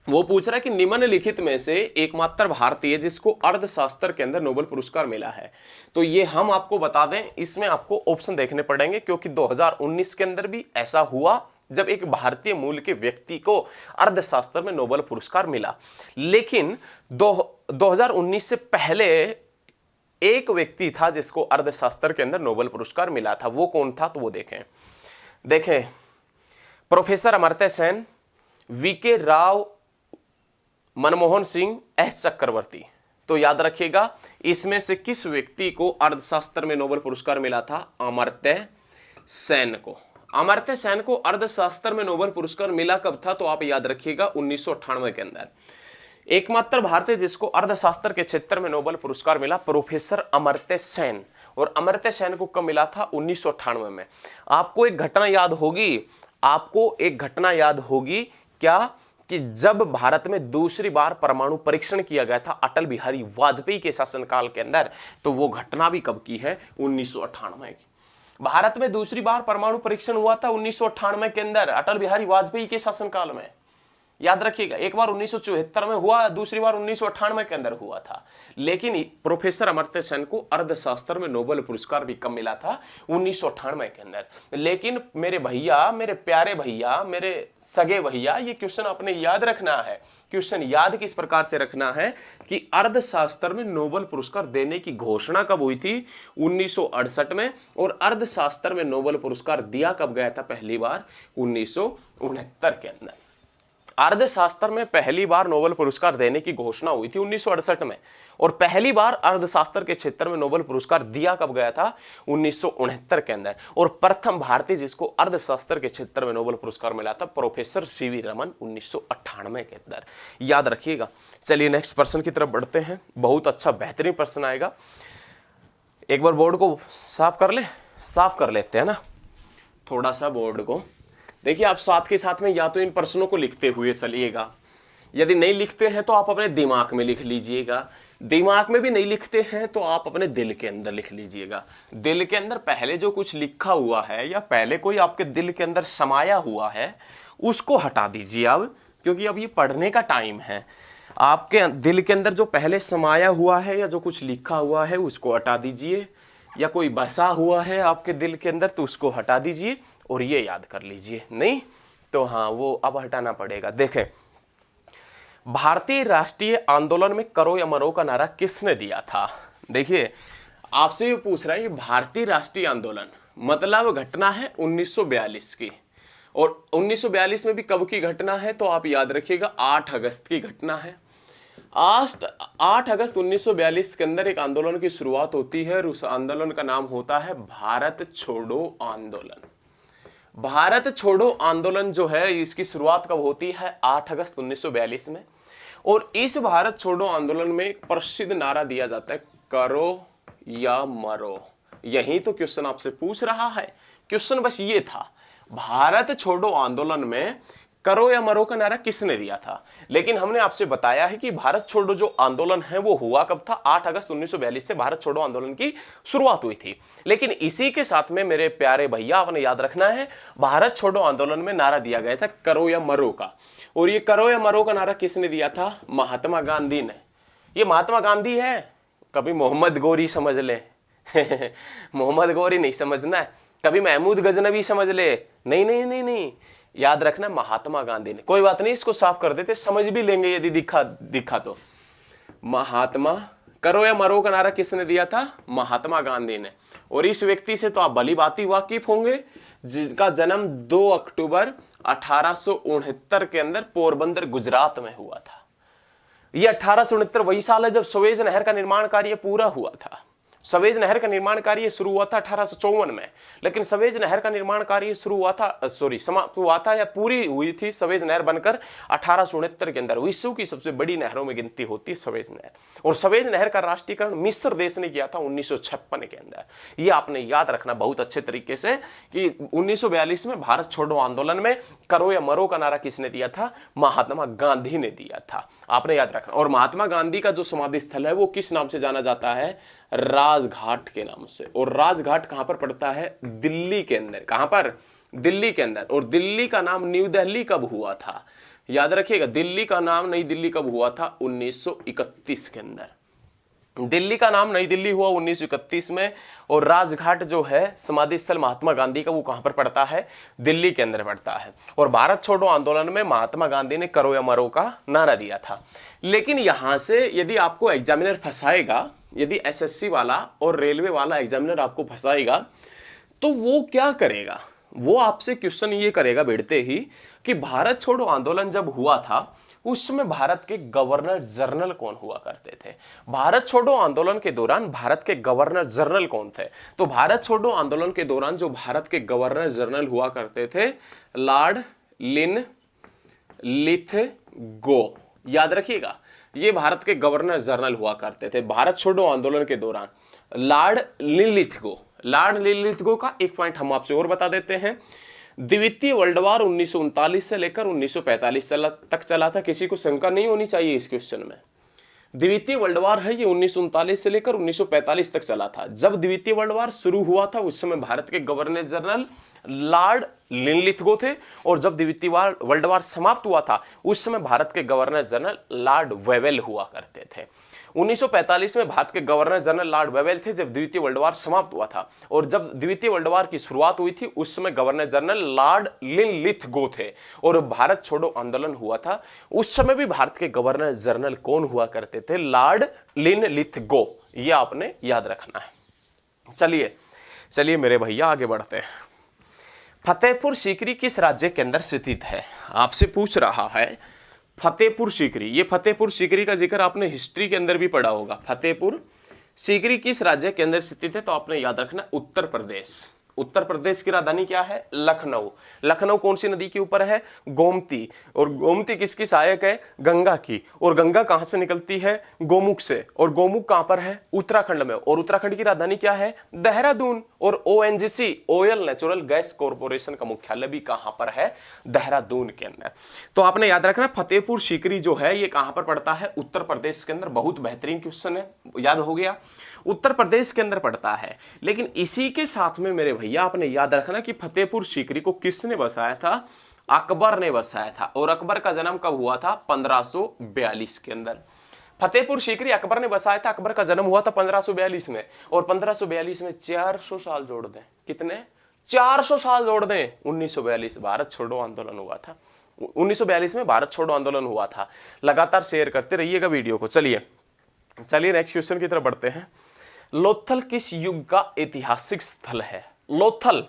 वो पूछ रहा है कि निम्नलिखित में से एकमात्र भारतीय जिसको अर्थशास्त्र के अंदर नोबेल पुरस्कार मिला है। तो ये हम आपको बता दें, इसमें आपको ऑप्शन देखने पड़ेंगे, क्योंकि 2019 के अंदर भी ऐसा हुआ जब एक भारतीय मूल के व्यक्ति को अर्थशास्त्र में नोबेल पुरस्कार मिला। लेकिन 2019 से पहले एक व्यक्ति था जिसको अर्थशास्त्र के अंदर नोबेल पुरस्कार मिला था। वो कौन था? तो वो देखें, professor Amartya Sen, V K Rao, Manmohan Singh, S Chakravarty. तो याद रखिएगा, इसमें से किस व्यक्ति को अर्थशास्त्र में नोबेल पुरस्कार मिला था? अमर्त्य सेन को। अमर्त्य सेन को अर्थशास्त्र में नोबेल पुरस्कार मिला कब था? तो आप याद रखिएगा 1998 के अंदर। एकमात्र भारतीय जिसको अर्थशास्त्र के क्षेत्र में नोबेल पुरस्कार मिला, प्रोफेसर अमर्त्य सेन। और अमर्त्य सेन को कब मिला था? 1998 में। आपको एक घटना याद होगी, आपको एक घटना याद होगी क्या? कि जब भारत में दूसरी बार परमाणु परीक्षण किया गया था अटल बिहारी वाजपेयी के शासनकाल के अंदर, तो वो घटना भी कब की है? 1998 की। भारत में दूसरी बार परमाणु परीक्षण हुआ था 1998 के अंदर, अटल बिहारी वाजपेयी के शासनकाल में। याद रखिएगा, एक बार 1974 में हुआ, दूसरी बार 1998 के अंदर हुआ था। लेकिन प्रोफेसर अमर्त्य सेन को अर्थशास्त्र में नोबेल पुरस्कार भी कब मिला था? 1998 के अंदर। लेकिन मेरे भैया, मेरे प्यारे भैया, मेरे सगे भैया, ये क्वेश्चन आपने याद रखना है। क्वेश्चन याद किस प्रकार से रखना है कि अर्थशास्त्र में नोबेल पुरस्कार देने की घोषणा कब हुई थी? 1968 में। और अर्थशास्त्र में नोबेल पुरस्कार दिया कब गया था पहली बार? 1969 के अंदर। अर्थशास्त्र में पहली बार नोबेल पुरस्कार देने की घोषणा हुई थी 1968 में। और पहली बार अर्थशास्त्र के क्षेत्र में नोबेल पुरस्कार दिया कब गया था? 1969 के अंदर। और प्रथम भारतीय जिसको अर्थशास्त्र के क्षेत्र में नोबेल पुरस्कार मिला था, प्रोफेसर सीवी रमन, 1998 के अंदर। याद रखिएगा। चलिए नेक्स्ट प्रश्न की तरफ बढ़ते हैं। बहुत अच्छा बेहतरीन प्रश्न आएगा। एक बार बोर्ड को साफ कर ले, साफ कर लेते हैं ना थोड़ा सा बोर्ड को। देखिए, आप साथ के साथ में या तो इन प्रश्नों को लिखते हुए चलिएगा, यदि नहीं लिखते हैं तो आप अपने दिमाग में लिख लीजिएगा, दिमाग में भी नहीं लिखते हैं तो आप अपने दिल के अंदर लिख लीजिएगा। दिल के अंदर पहले जो कुछ लिखा हुआ है या पहले कोई आपके दिल के अंदर समाया हुआ है उसको हटा दीजिए अब, क्योंकि अब ये पढ़ने का टाइम है। आपके दिल के अंदर जो पहले समाया हुआ है या जो कुछ लिखा हुआ है उसको हटा दीजिए, या कोई बसा हुआ है आपके दिल के अंदर तो उसको हटा दीजिए और ये याद कर लीजिए। नहीं तो हाँ, वो अब हटाना पड़ेगा। देखें, भारतीय राष्ट्रीय आंदोलन में करो या मरो का नारा किसने दिया था? देखिए, आपसे ये पूछ रहा है कि भारतीय राष्ट्रीय आंदोलन मतलब घटना है 1942 की, और 1942 में भी कब की घटना है? तो आप याद रखिएगा 8 अगस्त की घटना है। 8 अगस्त 1942 के अंदर एक आंदोलन की शुरुआत होती है और उस आंदोलन का नाम होता है भारत छोड़ो आंदोलन। भारत छोड़ो आंदोलन जो है इसकी शुरुआत कब होती है? 8 अगस्त 1942 में। और इस भारत छोड़ो आंदोलन में एक प्रसिद्ध नारा दिया जाता है, करो या मरो। यही तो क्वेश्चन आपसे पूछ रहा है। क्वेश्चन बस ये था, भारत छोड़ो आंदोलन में करो या मरो का नारा किसने दिया था? लेकिन हमने आपसे बताया है कि भारत छोड़ो जो आंदोलन है वो हुआ कब था? 8 अगस्त 1942 से भारत छोड़ो आंदोलन की शुरुआत हुई थी। लेकिन इसी के साथ में मेरे प्यारे भैया, आपने याद रखना है, भारत छोड़ो आंदोलन में नारा दिया गया था करो या मरो का। और ये करो या मरो का नारा किसने दिया था? महात्मा गांधी ने। ये महात्मा गांधी है, कभी मोहम्मद गौरी समझ ले मोहम्मद गौरी नहीं समझना है, कभी महमूद गजनवी समझ ले, नहीं नहीं नहीं नहीं, याद रखना महात्मा गांधी ने। कोई बात नहीं, इसको साफ कर देते, समझ भी लेंगे यदि दिखा तो। महात्मा, करो या मरो का नारा किसने दिया था? महात्मा गांधी ने। और इस व्यक्ति से तो आप भली भांति वाकिफ होंगे, जिनका जन्म 2 अक्टूबर 1869 के अंदर पोरबंदर गुजरात में हुआ था। यह 1869 वही साल है जब सुएज नहर का निर्माण कार्य पूरा हुआ था। सवेज नहर का निर्माण कार्य शुरू हुआ था 1854 में, लेकिन सवेज नहर का निर्माण कार्य शुरू हुआ था समाप्त हुआ था या पूरी हुई थी सवेज नहर बनकर 1869 के अंदर। विश्व की सबसे बड़ी नहरों में गिनती होती है सवेज नहर। और सवेज नहर का राष्ट्रीयकरण मिस्र देश ने किया था 1956 के अंदर। ये आपने याद रखना बहुत अच्छे तरीके से कि 1942 में भारत छोड़ो आंदोलन में करो या मरो का नारा किसने दिया था? महात्मा गांधी ने दिया था, आपने याद रखना। और महात्मा गांधी का जो समाधि स्थल है वो किस नाम से जाना जाता है? राजघाट के नाम से। और राजघाट कहां पर पड़ता है? दिल्ली के अंदर। कहां पर? दिल्ली के अंदर। और दिल्ली का नाम न्यू दिल्ली कब हुआ था? याद रखिएगा, दिल्ली का नाम नई दिल्ली कब हुआ था? 1931 के अंदर। दिल्ली का नाम नई दिल्ली हुआ 1931 में। और राजघाट जो है समाधि स्थल महात्मा गांधी का, वो कहां पर पड़ता है? दिल्ली के अंदर पड़ता है। और भारत छोड़ो आंदोलन में महात्मा गांधी ने करो या मरो का नारा दिया था। लेकिन यहां से यदि आपको एग्जामिनर फंसाएगा, यदि एसएससी वाला और रेलवे वाला एग्जामिनर आपको फंसाएगा, तो वो क्या करेगा? वो आपसे क्वेश्चन ये करेगा बैठते ही कि भारत छोड़ो आंदोलन जब हुआ था उस समय भारत के गवर्नर जनरल कौन हुआ करते थे? भारत छोड़ो आंदोलन के दौरान भारत के गवर्नर जनरल कौन थे? तो भारत छोड़ो आंदोलन के दौरान जो भारत के गवर्नर जनरल हुआ करते थे, लॉर्ड लिनलिथगो। याद रखिएगा, ये भारत के गवर्नर जनरल हुआ करते थे भारत छोड़ो आंदोलन के दौरान। लॉर्ड लिनलिथगो का एक पॉइंट हम आपसे और बता देते हैं। द्वितीय वर्ल्ड वार 1939 से लेकर 1945 तक चला था। किसी को शंका नहीं होनी चाहिए इस क्वेश्चन में। द्वितीय वर्ल्ड वार है ये 1939 से लेकर 1945 तक चला था। जब द्वितीय वर्ल्ड वार शुरू हुआ था उस समय भारत के गवर्नर जनरल लॉर्ड लिनलिथगो थे, और जब द्वितीय वर्ल्ड वार समाप्त हुआ था उस समय भारत के गवर्नर जनरल लॉर्ड वेवेल हुआ करते थे। 1945 में भारत के गवर्नर जनरल लॉर्ड वेवेल थे जब द्वितीय वर्ल्ड वार समाप्त हुआ था, और जब द्वितीय वर्ल्ड वार की शुरुआत हुई थी उस समय गवर्नर जनरल लॉर्ड लिनलिथगो थे, और भारत छोड़ो आंदोलन हुआ था उस समय भी भारत के गवर्नर जनरल कौन हुआ करते थे? Lord Linlithgow. ये आपने याद रखना है। चलिए मेरे भैया आगे बढ़ते हैं। फतेहपुर सीकरी किस राज्य के अंदर स्थित है? आपसे पूछ रहा है फतेहपुर सीकरी। ये फतेहपुर सीकरी का जिक्र आपने हिस्ट्री के अंदर भी पढ़ा होगा। फतेहपुर सीकरी किस राज्य के अंदर स्थित है? तो आपने याद रखना उत्तर प्रदेश। उत्तर प्रदेश की राजधानी क्या है? लखनऊ। लखनऊ कौन सी नदी के ऊपर है? गोमती। और गोमती किसकी सहायक है? गंगा की। और गंगा कहां से निकलती है? गोमुख से। और गोमुख कहां पर है? उत्तराखंड में। और उत्तराखंड की राजधानी क्या है? देहरादून। और ONGC oil natural gas corporation का मुख्यालय भी कहां पर है? देहरादून के अंदर। तो आपने याद रखना फतेहपुर सीकरी जो है ये कहां पर पड़ता है? उत्तर प्रदेश के अंदर। बहुत बेहतरीन क्वेश्चन है, याद हो गया। उत्तर प्रदेश के अंदर पड़ता है। लेकिन इसी के साथ में मेरे भैया आपने याद रखना कि फतेहपुर सीकरी को किसने बसाया था? अकबर ने बसाया था। और अकबर का जन्म कब हुआ था? 1542 के अंदर। फतेहपुर सीकरी अकबर ने बसाया था। अकबर का जन्म हुआ था 1542 में, और 1542 में 400 साल जोड़ दें। कितने? 400 साल जोड़ दें। 1942 भारत छोड़ो आंदोलन हुआ था। 1942 में भारत छोड़ो आंदोलन हुआ था। लगातार शेयर करते रहिएगा वीडियो को। चलिए नेक्स्ट क्वेश्चन की तरफ बढ़ते हैं। लोथल किस युग का ऐतिहासिक स्थल है? लोथल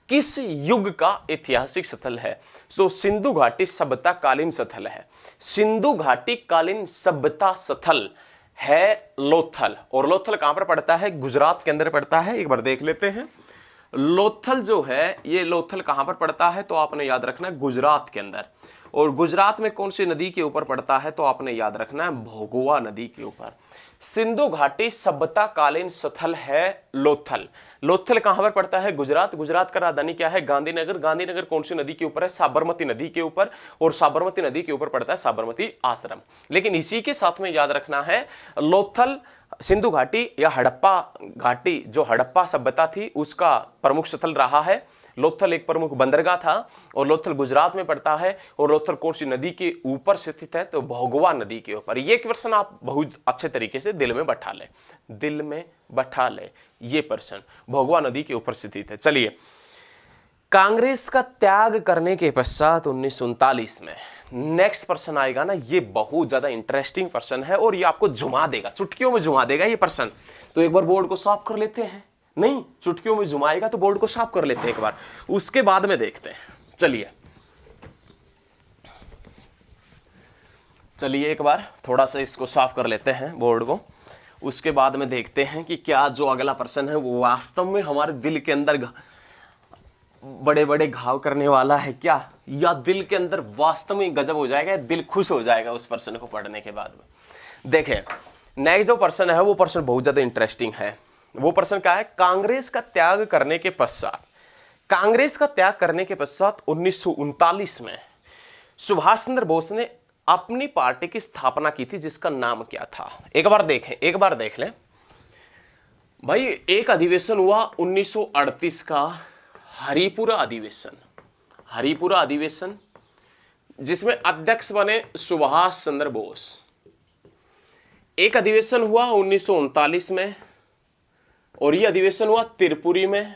किस युग का ऐतिहासिक स्थल है? तो सिंधु घाटी सभ्यता कालीन स्थल है। सिंधु घाटी कालीन सभ्यता स्थल है लोथल। और लोथल कहां पर पड़ता है? गुजरात के अंदर पड़ता है। एक बार देख लेते हैं लोथल जो है ये लोथल कहां पर पड़ता है? तो आपने याद रखना है गुजरात के अंदर। और गुजरात में कौन सी नदी के ऊपर पड़ता है? तो आपने याद रखना है भोगवा नदी के ऊपर। सिंधु घाटी सभ्यता कालीन स्थल है लोथल। लोथल कहां पर पड़ता है? गुजरात। गुजरात का राजधानी क्या है? गांधीनगर। गांधीनगर कौन सी नदी के ऊपर है? साबरमती नदी के ऊपर। और साबरमती नदी के ऊपर पड़ता है साबरमती आश्रम। लेकिन इसी के साथ में याद रखना है लोथल सिंधु घाटी या हड़प्पा घाटी, जो हड़प्पा सभ्यता थी उसका प्रमुख स्थल रहा है। लोथल एक प्रमुख बंदरगाह था, और लोथल गुजरात में पड़ता है। और लोथल कौन सी नदी के ऊपर स्थित है? तो भोगवा नदी के ऊपर। ये प्रश्न आप बहुत अच्छे तरीके से दिल में बैठा ले। ये प्रश्न भोगवा नदी के ऊपर स्थित है। चलिए कांग्रेस का त्याग करने के पश्चात 1939 में नेक्स्ट प्रश्न आएगा ना, ये बहुत ज्यादा इंटरेस्टिंग प्रश्न है और ये आपको झुमा देगा, चुटकियों में झुमा देगा ये प्रश्न। तो एक बार बोर्ड को साफ कर लेते हैं। नहीं, चुटकियों में झुमाएगा तो बोर्ड को साफ कर लेते हैं एक बार, उसके बाद में देखते हैं। चलिए एक बार थोड़ा सा इसको साफ कर लेते हैं बोर्ड को, उसके बाद में देखते हैं कि क्या जो अगला प्रश्न है वो वास्तव में हमारे दिल के अंदर बड़े बड़े घाव करने वाला है क्या, या दिल के अंदर वास्तव में गजब हो जाएगा, दिल खुश हो जाएगा उस प्रश्न को पढ़ने के बाद में। देखें नेक्स्ट जो प्रश्न है वो प्रश्न बहुत ज्यादा इंटरेस्टिंग है। वो प्रश्न क्या है? कांग्रेस का त्याग करने के पश्चात 1939 में सुभाष चंद्र बोस ने अपनी पार्टी की स्थापना की थी जिसका नाम क्या था? एक बार देख लें भाई। एक अधिवेशन हुआ 1938 का हरिपुरा अधिवेशन, जिसमें अध्यक्ष बने सुभाष चंद्र बोस। एक अधिवेशन हुआ 1939 में, और यह अधिवेशन हुआ त्रिपुरी में।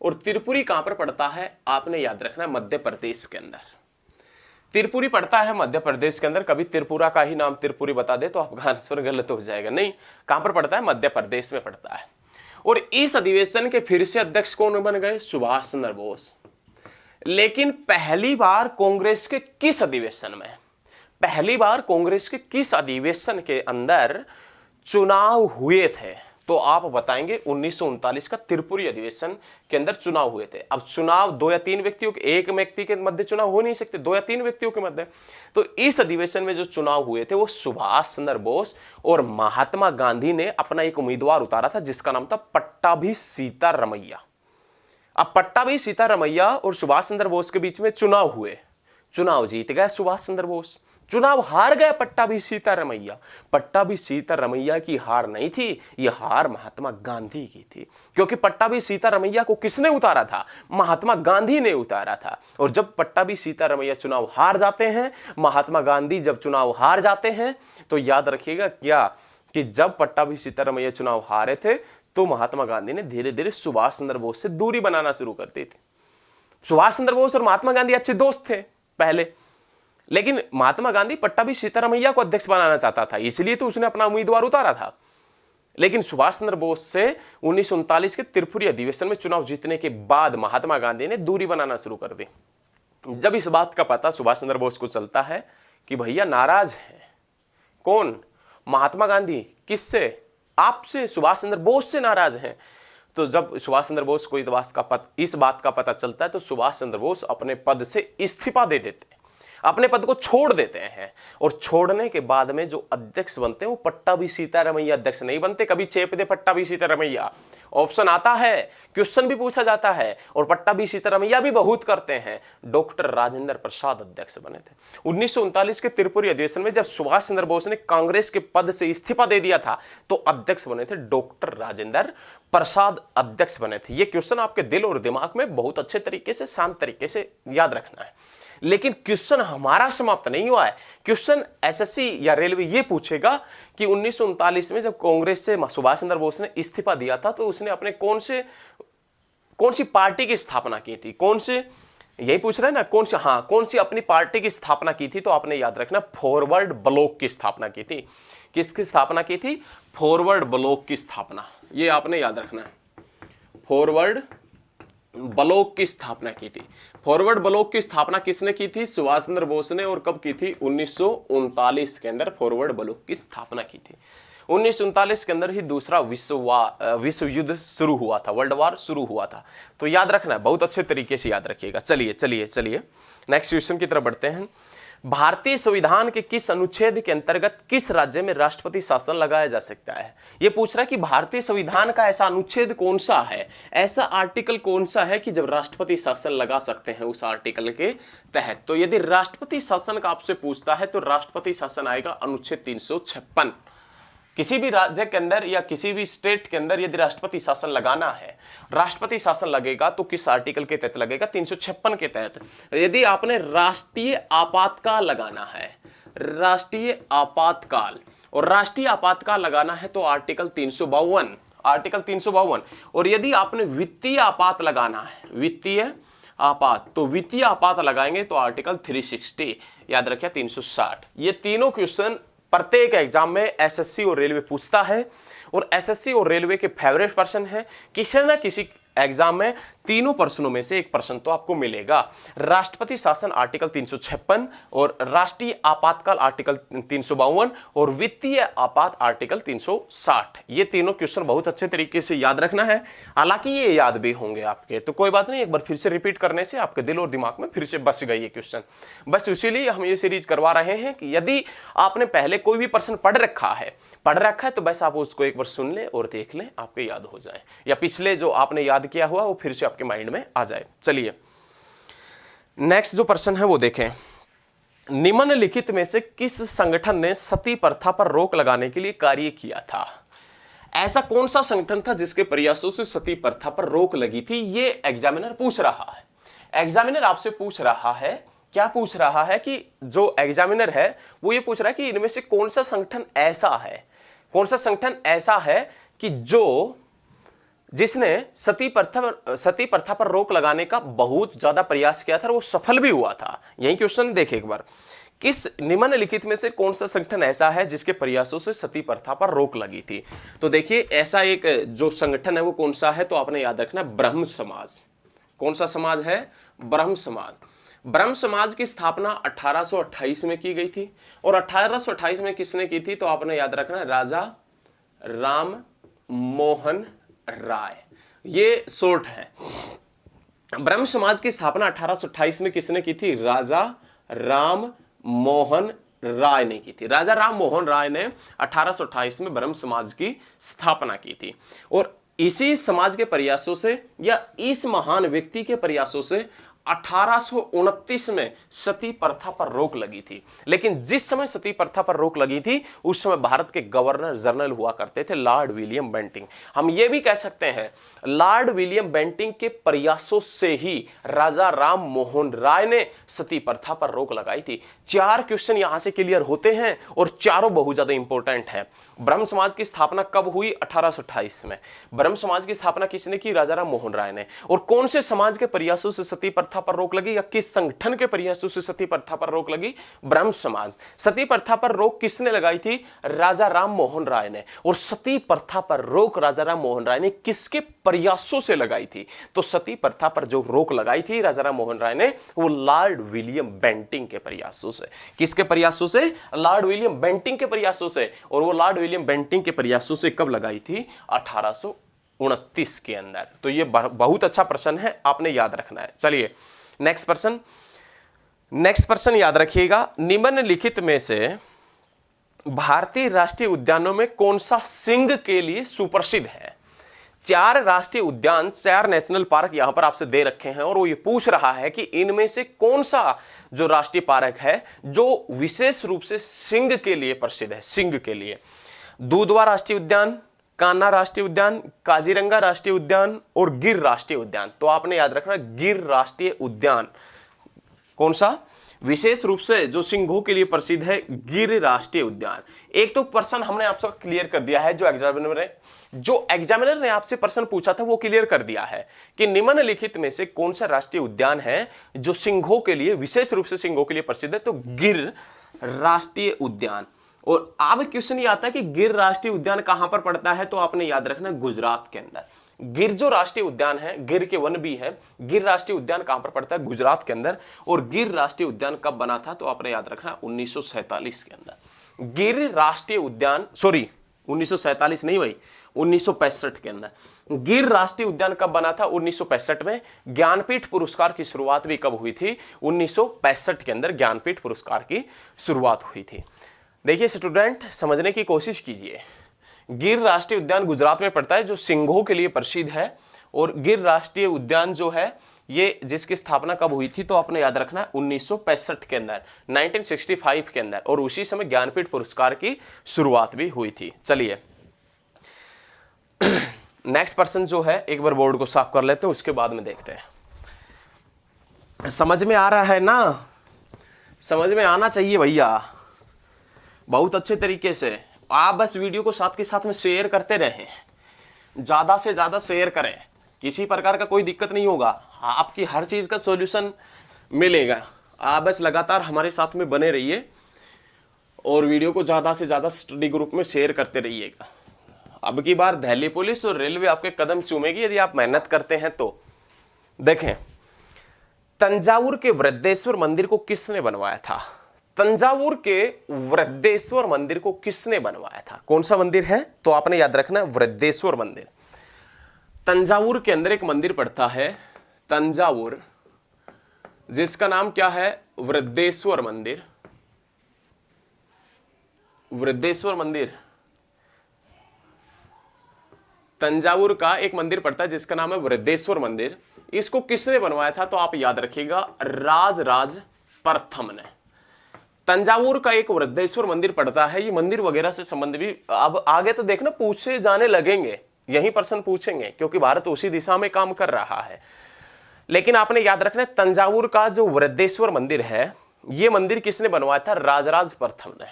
और त्रिपुरी कहां पर पड़ता है? आपने याद रखना है मध्य प्रदेश के अंदर। त्रिपुरी पड़ता है मध्य प्रदेश के अंदर। कभी त्रिपुरा का ही नाम त्रिपुरी बता दे तो आपका आंसर गलत हो जाएगा। नहीं, कहां पर पड़ता है? मध्य प्रदेश में पड़ता है। और इस अधिवेशन के फिर से अध्यक्ष कौन बन गए? सुभाष चंद्र बोस। लेकिन पहली बार कांग्रेस के किस अधिवेशन के अंदर चुनाव हुए थे? तो आप बताएंगे 1939 का त्रिपुरी अधिवेशन के अंदर चुनाव हुए थे। अब चुनाव 2 या 3 व्यक्तियों के, एक व्यक्ति के मध्य चुनाव हो नहीं सकते, 2 या 3 व्यक्तियों के मध्य। तो इस अधिवेशन में जो चुनाव हुए थे वो सुभाष चंद्र बोस और महात्मा गांधी ने अपना एक उम्मीदवार उतारा था जिसका नाम था पट्टाभी सीतारमैया। अब पट्टाभी सीतारमैया और सुभाष चंद्र बोस के बीच में चुनाव हुए, चुनाव जीत गया सुभाष चंद्र बोस, चुनाव हार गया पट्टाभी सीतारमैया। पट्टाभी सीतारमैया की हार नहीं थी, यह हार महात्मा गांधी की थी, क्योंकि पट्टाभी सीतारमैया को किसने उतारा था? महात्मा गांधी ने उतारा था। और जब पट्टाभी सीतारमैया चुनाव हार जाते हैं, महात्मा गांधी जब चुनाव हार जाते हैं, तो याद रखिएगा क्या कि जब पट्टाभी सीतारमैया चुनाव हारे थे तो महात्मा गांधी ने धीरे धीरे सुभाष चंद्र बोस से दूरी बनाना शुरू कर दी थी। सुभाष चंद्र बोस और महात्मा गांधी अच्छे दोस्त थे पहले, लेकिन महात्मा गांधी पट्टाभी सीतारमैया को अध्यक्ष बनाना चाहता था, इसलिए तो उसने अपना उम्मीदवार उतारा था। लेकिन सुभाष चंद्र बोस से 1939 के त्रिपुरी अधिवेशन में चुनाव जीतने के बाद महात्मा गांधी ने दूरी बनाना शुरू कर दी। जब इस बात का पता सुभाष चंद्र बोस को चलता है कि भैया नाराज है कौन? महात्मा गांधी। किससे? आपसे, सुभाष चंद्र बोस से नाराज हैं। तो जब सुभाष चंद्र बोस को इस बात का पता चलता है तो सुभाष चंद्र बोस अपने पद से इस्तीफा दे देते हैं, अपने पद को छोड़ देते हैं। और छोड़ने के बाद में जो अध्यक्ष बनते हैं वो पट्टाभी सीतारमैया अध्यक्ष नहीं बनते। कभी चेप दे पट्टाभी सीतारमैया, ऑप्शन आता है, क्वेश्चन भी पूछा जाता है, और पट्टाभी सीतारमैया भी बहुत करते हैं। डॉक्टर राजेंद्र प्रसाद अध्यक्ष बने थे 1939 के त्रिपुरी अधिवेशन में। जब सुभाष चंद्र बोस ने कांग्रेस के पद से इस्तीफा दे दिया था तो अध्यक्ष बने थे डॉक्टर राजेंद्र प्रसाद अध्यक्ष बने थे। यह क्वेश्चन आपके दिल और दिमाग में बहुत अच्छे तरीके से, शांत तरीके से याद रखना है। लेकिन क्वेश्चन हमारा समाप्त नहीं हुआ है। क्वेश्चन एसएससी या रेलवे ये पूछेगा कि 1939 में जब कांग्रेस से सुभाष चंद्र बोस ने इस्तीफा दिया था तो उसने अपने कौन सी पार्टी की स्थापना की थी? कौन से, यही पूछ रहे हैं ना, कौन सी अपनी पार्टी की स्थापना की थी? तो आपने याद रखना फॉरवर्ड ब्लॉक की स्थापना की थी। किसकी स्थापना की थी? फॉरवर्ड ब्लॉक की स्थापना, ये आपने याद रखना है। फॉरवर्ड ब्लॉक की स्थापना की थी। फॉरवर्ड ब्लॉक की स्थापना किसने की थी? सुभाष चंद्र बोस ने। और कब की थी? 1939 के अंदर फॉरवर्ड ब्लॉक की स्थापना की थी। 1939 के अंदर ही दूसरा विश्व युद्ध शुरू हुआ था, वर्ल्ड वॉर शुरू हुआ था। तो याद रखना है, बहुत अच्छे तरीके से याद रखिएगा। चलिए नेक्स्ट क्वेश्चन की तरफ बढ़ते हैं। भारतीय संविधान के किस अनुच्छेद के अंतर्गत किस राज्य में राष्ट्रपति शासन लगाया जा सकता है? यह पूछ रहा है कि भारतीय संविधान का ऐसा अनुच्छेद कौन सा है, ऐसा आर्टिकल कौन सा है कि जब राष्ट्रपति शासन लगा सकते हैं उस आर्टिकल के तहत। तो यदि राष्ट्रपति शासन का आपसे पूछता है तो राष्ट्रपति शासन आएगा अनुच्छेद 356। किसी भी राज्य के अंदर या किसी भी स्टेट के अंदर यदि राष्ट्रपति शासन लगाना है, राष्ट्रपति शासन लगेगा तो किस आर्टिकल के तहत लगेगा? 356 के तहत। यदि आपने राष्ट्रीय आपातकाल लगाना है, राष्ट्रीय आपातकाल, और राष्ट्रीय आपातकाल लगाना है तो आर्टिकल 352। और यदि आपने वित्तीय आपात लगाना है, वित्तीय आपात, तो वित्तीय आपात लगाएंगे तो आर्टिकल 360, याद रखिए 360। ये तीनों क्वेश्चन प्रत्येक एग्जाम में एसएससी और रेलवे पूछता है, और एसएससी और रेलवे के फेवरेट पर्सन है। किसी न किसी एग्जाम में तीनों प्रश्नों में से एक प्रश्न तो आपको मिलेगा। राष्ट्रपति शासन आर्टिकल 356, और राष्ट्रीय आपातकाल आर्टिकल 352, और वित्तीय आपात आर्टिकल 360। ये तीनों क्वेश्चन बहुत अच्छे तरीके से याद रखना है। हालांकि ये याद भी होंगे आपके, तो कोई बात नहीं, एक बार फिर से रिपीट करने से आपके दिल और दिमाग में फिर से बस गए ये क्वेश्चन। बस इसीलिए हम ये सीरीज करवा रहे हैं कि यदि आपने पहले कोई भी प्रश्न पढ़ रखा है तो बस आप उसको एक बार सुन ले और देख लें, आपके याद हो जाए, या पिछले जो आपने याद किया हुआ वो फिर से आपके माइंड में आ जाए। चलिए नेक्स्ट जो प्रश्न है वो देखें। निम्नलिखित में से किस संगठन ने सती प्रथा पर रोक लगाने के लिए कार्य किया था? ऐसा कौन सा संगठन था जिसके प्रयासों से सती प्रथा पर रोक लगी थी? ये एग्जामिनर पूछ रहा है। एग्जामिनर आपसे पूछ रहा है, क्या पूछ रहा है कि जो एग्जामिनर है वो ये पूछ रहा है कि इनमें से कौन सा संगठन ऐसा है कि जिसने सती प्रथा पर रोक लगाने का बहुत ज्यादा प्रयास किया था और वो सफल भी हुआ था। यही क्वेश्चन देखें एक बार। किस निम्नलिखित में से कौन सा संगठन ऐसा है जिसके प्रयासों से सती प्रथा पर रोक लगी थी? तो देखिए ऐसा एक जो संगठन है वो कौन सा है, तो आपने याद रखना ब्रह्म समाज। कौन सा समाज है? ब्रह्म समाज। ब्रह्म समाज की स्थापना 1828 में की गई थी, और 1828 में किसने की थी? तो आपने याद रखना राजा राम मोहन राय, ये शॉर्ट है। ब्रह्म समाज की स्थापना 1828 में किसने की थी? राजा राम मोहन राय ने की थी। राजा राम मोहन राय ने 1828 में ब्रह्म समाज की स्थापना की थी और इसी समाज के प्रयासों से या इस महान व्यक्ति के प्रयासों से 1829 में सती प्रथा पर रोक लगी थी। लेकिन जिस समय सती प्रथा पर रोक लगी थी उस समय भारत के गवर्नर जनरल हुआ करते थे लॉर्ड विलियम बेंटिंक। हम ये भी कह सकते हैं लॉर्ड विलियम बेंटिंक के प्रयासों से ही राजा राम मोहन राय ने सती प्रथा पर रोक लगाई थी। 4 क्वेश्चन यहां से क्लियर होते हैं और चारों बहुत ज्यादा इंपॉर्टेंट हैं। ब्रह्म समाज की स्थापना कब हुई? 1828 में। ब्रह्म समाज की स्थापना किसने की? राजा राम मोहन राय ने। और कौन से समाज के प्रयासों से सती प्रथा पर रोक लगी या किस संगठन के प्रयासों से सती प्रथा पर रोक लगी? ब्रह्म समाज। सती प्रथा पर रोक किसने लगाई थी? राजा राम मोहन राय ने। और सती प्रथा पर रोक राजा राम मोहन राय ने किसके प्रयासों से लगाई थी? तो सती प्रथा पर जो रोक लगाई थी राजा राम मोहन राय ने वो लॉर्ड विलियम बेंटिंक के प्रयासों से। किसके प्रयासों से? लॉर्ड विलियम बेंटिंक के प्रयासों से। और वो लॉर्ड विलियम बेंटिंक के प्रयासों से कब लगाई थी? 1829 के अंदर। तो ये बहुत अच्छा प्रश्न है, आपने याद रखना है। चलिए नेक्स्ट प्रश्न याद रखिएगा। निम्नलिखित में से भारतीय राष्ट्रीय उद्यानों में कौन सा सिंह के लिए सुप्रसिद्ध है? 4 राष्ट्रीय उद्यान, 4 नेशनल पार्क यहां पर आपसे दे रखे हैं और वो ये पूछ रहा है कि इनमें से कौन सा जो राष्ट्रीय पार्क है जो विशेष रूप से सिंह के लिए प्रसिद्ध है? सिंह के लिए दुधवा राष्ट्रीय उद्यान, कान्हा राष्ट्रीय उद्यान, काजीरंगा राष्ट्रीय उद्यान और गिर राष्ट्रीय उद्यान। तो आपने याद रखना गिर राष्ट्रीय उद्यान कौन सा? विशेष रूप से जो सिंहों के लिए प्रसिद्ध है गिर राष्ट्रीय उद्यान। एक तो प्रश्न हमने आपसे क्लियर कर दिया है, जो एग्जामिनर ने आपसे प्रश्न पूछा था वो क्लियर कर दिया है कि निम्नलिखित में से कौन सा राष्ट्रीय उद्यान है जो सिंहों के लिए, विशेष रूप से सिंहों के लिए प्रसिद्ध है? तो गिर राष्ट्रीय उद्यान। और अब क्वेश्चन ये आता है कि गिर राष्ट्रीय उद्यान कहां पर पड़ता है? तो आपने याद रखना गुजरात के अंदर। गिर जो राष्ट्रीय उद्यान है, गिर के वन भी है, गिर राष्ट्रीय उद्यान कहां पर पड़ता है? गुजरात के अंदर। और गिर राष्ट्रीय उद्यान कब बना था? तो आपने याद रखना 1947 के अंदर। गिर राष्ट्रीय उद्यान, सॉरी 1947 नहीं भाई, 1965 के अंदर। गिर राष्ट्रीय उद्यान कब बना था? 1965 में। ज्ञानपीठ पुरस्कार की शुरुआत भी कब हुई थी? 1965 के अंदर ज्ञानपीठ पुरस्कार की शुरुआत हुई थी। देखिए स्टूडेंट, समझने की कोशिश कीजिए। गिर राष्ट्रीय उद्यान गुजरात में पड़ता है जो सिंहों के लिए प्रसिद्ध है। और गिर राष्ट्रीय उद्यान जो है ये जिसकी स्थापना कब हुई थी? तो आपने याद रखना है 1965 के अंदर, 1965 के अंदर। और उसी समय ज्ञानपीठ पुरस्कार की शुरुआत भी हुई थी। चलिए नेक्स्ट प्रश्न जो है, एक बार बोर्ड को साफ कर लेते हैं, उसके बाद में देखते हैं। समझ में आ रहा है ना? समझ में आना चाहिए भैया, बहुत अच्छे तरीके से। आप बस वीडियो को साथ के साथ में शेयर करते रहें, ज्यादा से ज्यादा शेयर करें, किसी प्रकार का कोई दिक्कत नहीं होगा, आपकी हर चीज का सॉल्यूशन मिलेगा। आप बस लगातार हमारे साथ में बने रहिए और वीडियो को ज्यादा से ज्यादा स्टडी ग्रुप में शेयर करते रहिएगा। अब की बार दिल्ली पुलिस और रेलवे आपके कदम चूमेगी यदि आप मेहनत करते हैं तो। देखें, तंजावुर के वृद्धेश्वर मंदिर को किसने बनवाया था? तंजावुर के वृद्धेश्वर मंदिर को किसने बनवाया था? कौन सा मंदिर है? तो आपने याद रखना वृद्धेश्वर मंदिर। तंजावुर के अंदर एक मंदिर पड़ता है तंजावुर, जिसका नाम क्या है? वृद्धेश्वर मंदिर। वृद्धेश्वर मंदिर, तंजावुर का एक मंदिर पड़ता है जिसका नाम है वृद्धेश्वर मंदिर। इसको किसने बनवाया था? तो आप याद रखिएगा राजराज प्रथम ने। तंजावुर का एक वृद्धेश्वर मंदिर पड़ता है। ये मंदिर वगैरह से संबंध भी अब आगे तो देखना पूछे जाने लगेंगे, यही प्रश्न पूछेंगे क्योंकि भारत उसी दिशा में काम कर रहा है। लेकिन आपने याद रखना तंजावुर का जो वृद्धेश्वर मंदिर है, ये मंदिर किसने बनवाया था? राजराज प्रथम ने।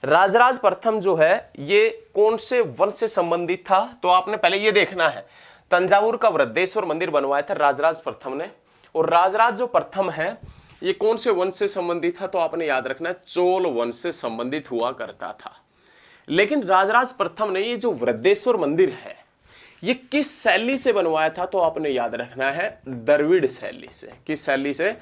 राजराज प्रथम जो है ये कौन से वंश से संबंधित था? तो आपने पहले ये देखना है, तंजावुर का वृद्धेश्वर मंदिर बनवाया था राजराज प्रथम ने। और राजराज जो प्रथम है ये कौन से वंश से संबंधित था? तो आपने याद रखना चोल वंश से संबंधित हुआ करता था। लेकिन राजराज प्रथम ने ये जो वृद्धेश्वर मंदिर है ये किस शैली से बनवाया था? तो आपने याद रखना है द्रविड़ शैली से। किस शैली से?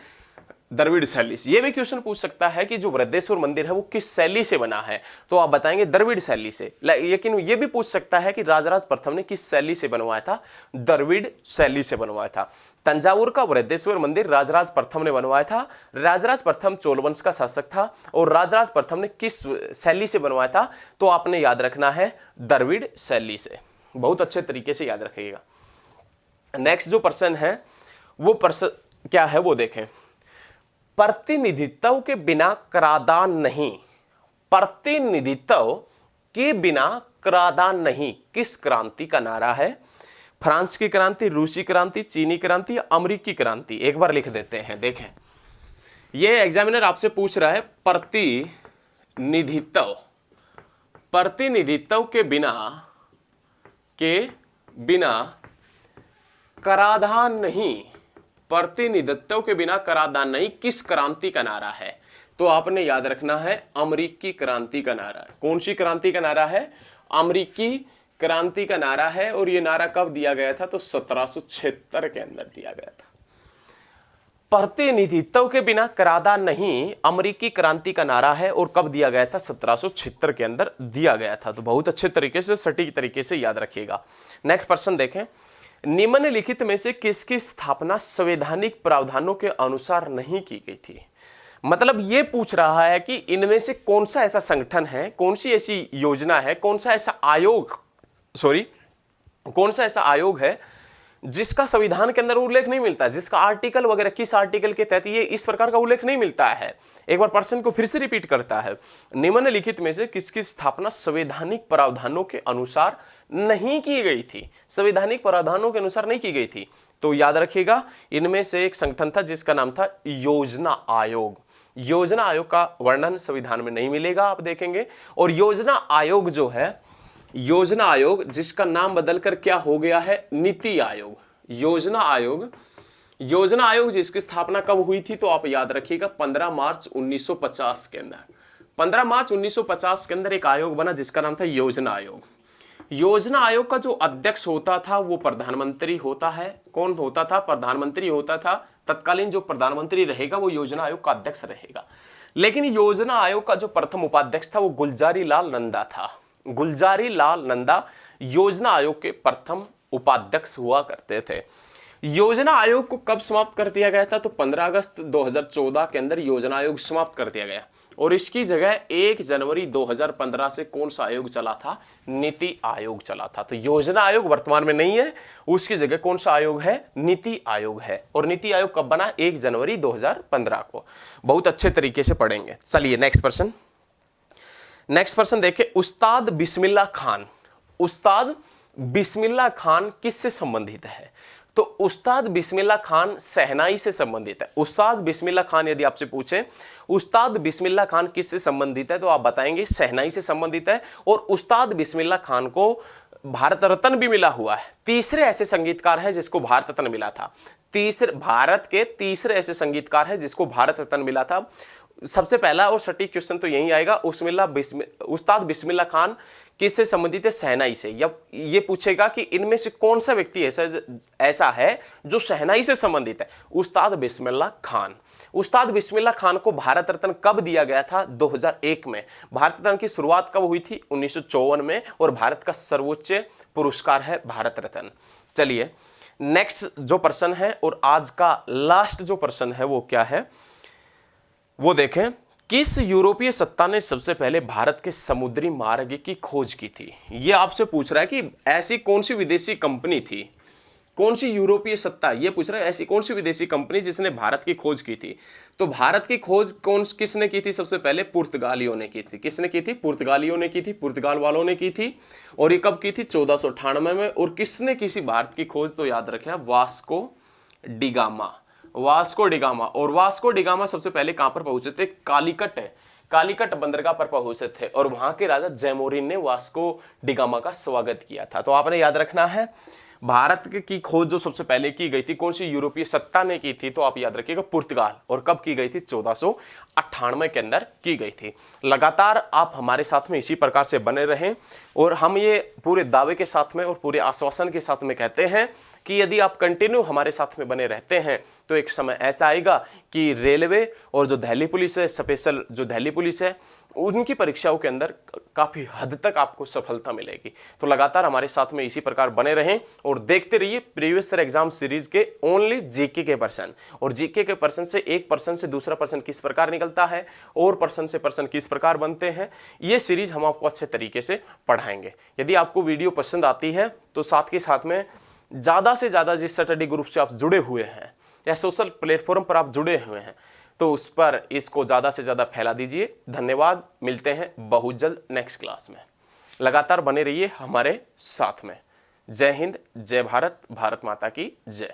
द्रविड़ शैली से। ये भी क्वेश्चन पूछ सकता है कि जो वृद्धेश्वर मंदिर है वो किस शैली से बना है, तो आप बताएंगे द्रविड़ शैली से। लेकिन ये भी पूछ सकता है कि राजराज प्रथम ने किस शैली से बनवाया था, द्रविड़ शैली से बनवाया था। तंजावुर का वृद्धेश्वर मंदिर राजराज प्रथम ने बनवाया था। राजराज प्रथम चोल वंश का शासक था और राजराज प्रथम ने किस शैली से बनवाया था, तो आपने याद रखना है द्रविड़ शैली से। बहुत अच्छे तरीके से याद रखिएगा। नेक्स्ट जो प्रश्न है वो प्रश्न क्या है वो देखें। प्रतिनिधित्व के बिना कराधान नहीं, प्रतिनिधित्व के बिना कराधान नहीं किस क्रांति का नारा है? फ्रांस की क्रांति, रूसी क्रांति, चीनी क्रांति या अमेरिकी क्रांति? एक बार लिख देते हैं। देखें, यह एग्जामिनर आपसे पूछ रहा है प्रतिनिधित्व, प्रतिनिधित्व के बिना कराधान नहीं, प्रतिनिधित्व के बिना कराधान नहीं किस क्रांति का नारा है? तो आपने याद रखना है अमेरिकी क्रांति का नारा है। कौन सी क्रांति का नारा है? अमेरिकी क्रांति का नारा है। और यह नारा कब दिया गया था? तो 1776 के अंदर दिया गया था। प्रतिनिधित्व के बिना कराधान नहीं अमेरिकी क्रांति का नारा है और कब दिया गया था? 1776 के अंदर दिया गया था। तो बहुत अच्छे तरीके से, सटीक तरीके से याद रखिएगा। नेक्स्ट प्रश्न देखें, निम्नलिखित में से किसकी स्थापना संवैधानिक प्रावधानों के अनुसार नहीं की गई थी? मतलब यह पूछ रहा है कि इनमें से कौन सा ऐसा संगठन है, कौन सी ऐसी योजना है, कौन सा ऐसा आयोग है जिसका संविधान के अंदर उल्लेख नहीं मिलता, जिसका आर्टिकल वगैरह किस आर्टिकल के तहत ये इस प्रकार का उल्लेख नहीं मिलता है। एक बार प्रश्न को फिर से रिपीट करता है, निम्नलिखित में से किसकी स्थापना संवैधानिक प्रावधानों के अनुसार नहीं की गई थी? संवैधानिक प्रावधानों के अनुसार नहीं की गई थी। तो याद रखिएगा, इनमें से एक संगठन था जिसका नाम था योजना आयोग। योजना आयोग का वर्णन संविधान में नहीं मिलेगा, आप देखेंगे। और योजना आयोग जो है, योजना आयोग जिसका नाम बदलकर क्या हो गया है? नीति आयोग। योजना आयोग जिसकी स्थापना कब हुई थी? तो आप याद रखिएगा 15 मार्च 1950 के अंदर। 15 मार्च 1950 के अंदर एक आयोग बना जिसका नाम था योजना आयोग। योजना आयोग का जो अध्यक्ष होता था वो प्रधानमंत्री होता है। कौन होता था? प्रधानमंत्री होता था। तत्कालीन जो प्रधानमंत्री रहेगा वो योजना आयोग का अध्यक्ष रहेगा। लेकिन योजना आयोग का जो प्रथम उपाध्यक्ष था वो गुलजारी लाल नंदा था। गुलजारी लाल नंदा योजना आयोग के प्रथम उपाध्यक्ष हुआ करते थे। योजना आयोग को कब समाप्त कर दिया गया था? तो 15 अगस्त 2014 के अंदर योजना आयोग समाप्त कर दिया गया और इसकी जगह 1 जनवरी 2015 से कौन सा आयोग चला था? नीति आयोग चला था। तो योजना आयोग वर्तमान में नहीं है, उसकी जगह कौन सा आयोग है? नीति आयोग है। और नीति आयोग कब बना? 1 जनवरी 2015 को। बहुत अच्छे तरीके से पढ़ेंगे। चलिए नेक्स्ट प्रश्न देखिए, उस्ताद बिस्मिल्लाह खान। उस्ताद बिस्मिल्लाह खान किससे संबंधित है? तो उस्ताद बिस्मिल्लाह खान शहनाई से संबंधित है। उस्ताद बिस्मिल्लाह खान यदि आपसे पूछे उस्ताद बिस्मिल्लाह खान किससे संबंधित है, तो आप बताएंगे शहनाई से संबंधित है। और उस्ताद बिस्मिल्लाह खान को भारत रत्न भी मिला हुआ है। तीसरे ऐसे संगीतकार है जिसको भारत रत्न मिला था। भारत के तीसरे ऐसे संगीतकार है जिसको भारत रत्न मिला था। सबसे पहला और सटीक क्वेश्चन तो यही आएगा, उस्ताद बिस्मिल्लाह खान किससे संबंधित है? शहनाई से। या ये पूछेगा कि इनमें से कौन सा व्यक्ति ऐसा है जो शहनाई से संबंधित है? उस्ताद बिस्मिल्लाह खान। उस्ताद बिस्मिल्लाह खान को भारत रत्न कब दिया गया था? 2001 में। भारत रत्न की शुरुआत कब हुई थी? 1954 में। और भारत का सर्वोच्च पुरस्कार है भारत रत्न। चलिए नेक्स्ट जो प्रश्न है और आज का लास्ट जो प्रश्न है वो क्या है वो देखें। किस यूरोपीय सत्ता ने सबसे पहले भारत के समुद्री मार्ग की खोज की थी? ये आपसे पूछ रहा है कि ऐसी कौन सी विदेशी कंपनी थी, कौन सी यूरोपीय सत्ता, ये पूछ रहा है ऐसी कौन सी विदेशी कंपनी जिसने भारत की खोज की थी। तो भारत की खोज किसने की थी? सबसे पहले पुर्तगालियों ने की थी। किसने की थी? पुर्तगालियों ने की थी, पुर्तगाल वालों ने की थी। और ये कब की थी? 1498 में। और किसने की थी भारत की खोज? तो याद रखें वास्को डिगामा। Vasco da Gama. और वास्को डिगामा सबसे पहले कहां पर पहुंचे थे? कालीकट बंदरगाह पर पहुंचे थे और वहां के राजा जैमोरिन ने वास्को डिगामा का स्वागत किया था। तो आपने याद रखना है भारत की खोज जो सबसे पहले की गई थी कौन सी यूरोपीय सत्ता ने की थी, तो आप याद रखिएगा पुर्तगाल। और कब की गई थी? 1498 के अंदर की गई थी। लगातार आप हमारे साथ में इसी प्रकार से बने रहें और हम ये पूरे दावे के साथ में और पूरे आश्वासन के साथ में कहते हैं कि यदि आप कंटिन्यू हमारे साथ में बने रहते हैं तो एक समय ऐसा आएगा कि रेलवे और जो दिल्ली पुलिस है, स्पेशल जो दिल्ली पुलिस है, उनकी परीक्षाओं के अंदर काफी हद तक आपको सफलता मिलेगी। तो लगातार हमारे साथ में इसी प्रकार बने रहें और देखते रहिए प्रीवियस ईयर एग्जाम सीरीज के ओनली जीके के पर्सन। और जीके के पर्सन से एक पर्सन से दूसरा पर्सन किस प्रकार निकलता है और पर्सन से पर्सन किस प्रकार बनते हैं, ये सीरीज हम आपको अच्छे तरीके से पढ़ाएंगे। यदि आपको वीडियो पसंद आती है तो साथ के साथ में ज़्यादा से ज़्यादा जिस स्टडी ग्रुप से आप जुड़े हुए हैं या सोशल प्लेटफॉर्म पर आप जुड़े हुए हैं तो उस पर इसको ज़्यादा से ज़्यादा फैला दीजिए। धन्यवाद, मिलते हैं बहुत जल्द नेक्स्ट क्लास में। लगातार बने रहिए हमारे साथ में। जय हिंद, जय भारत, भारत माता की जय।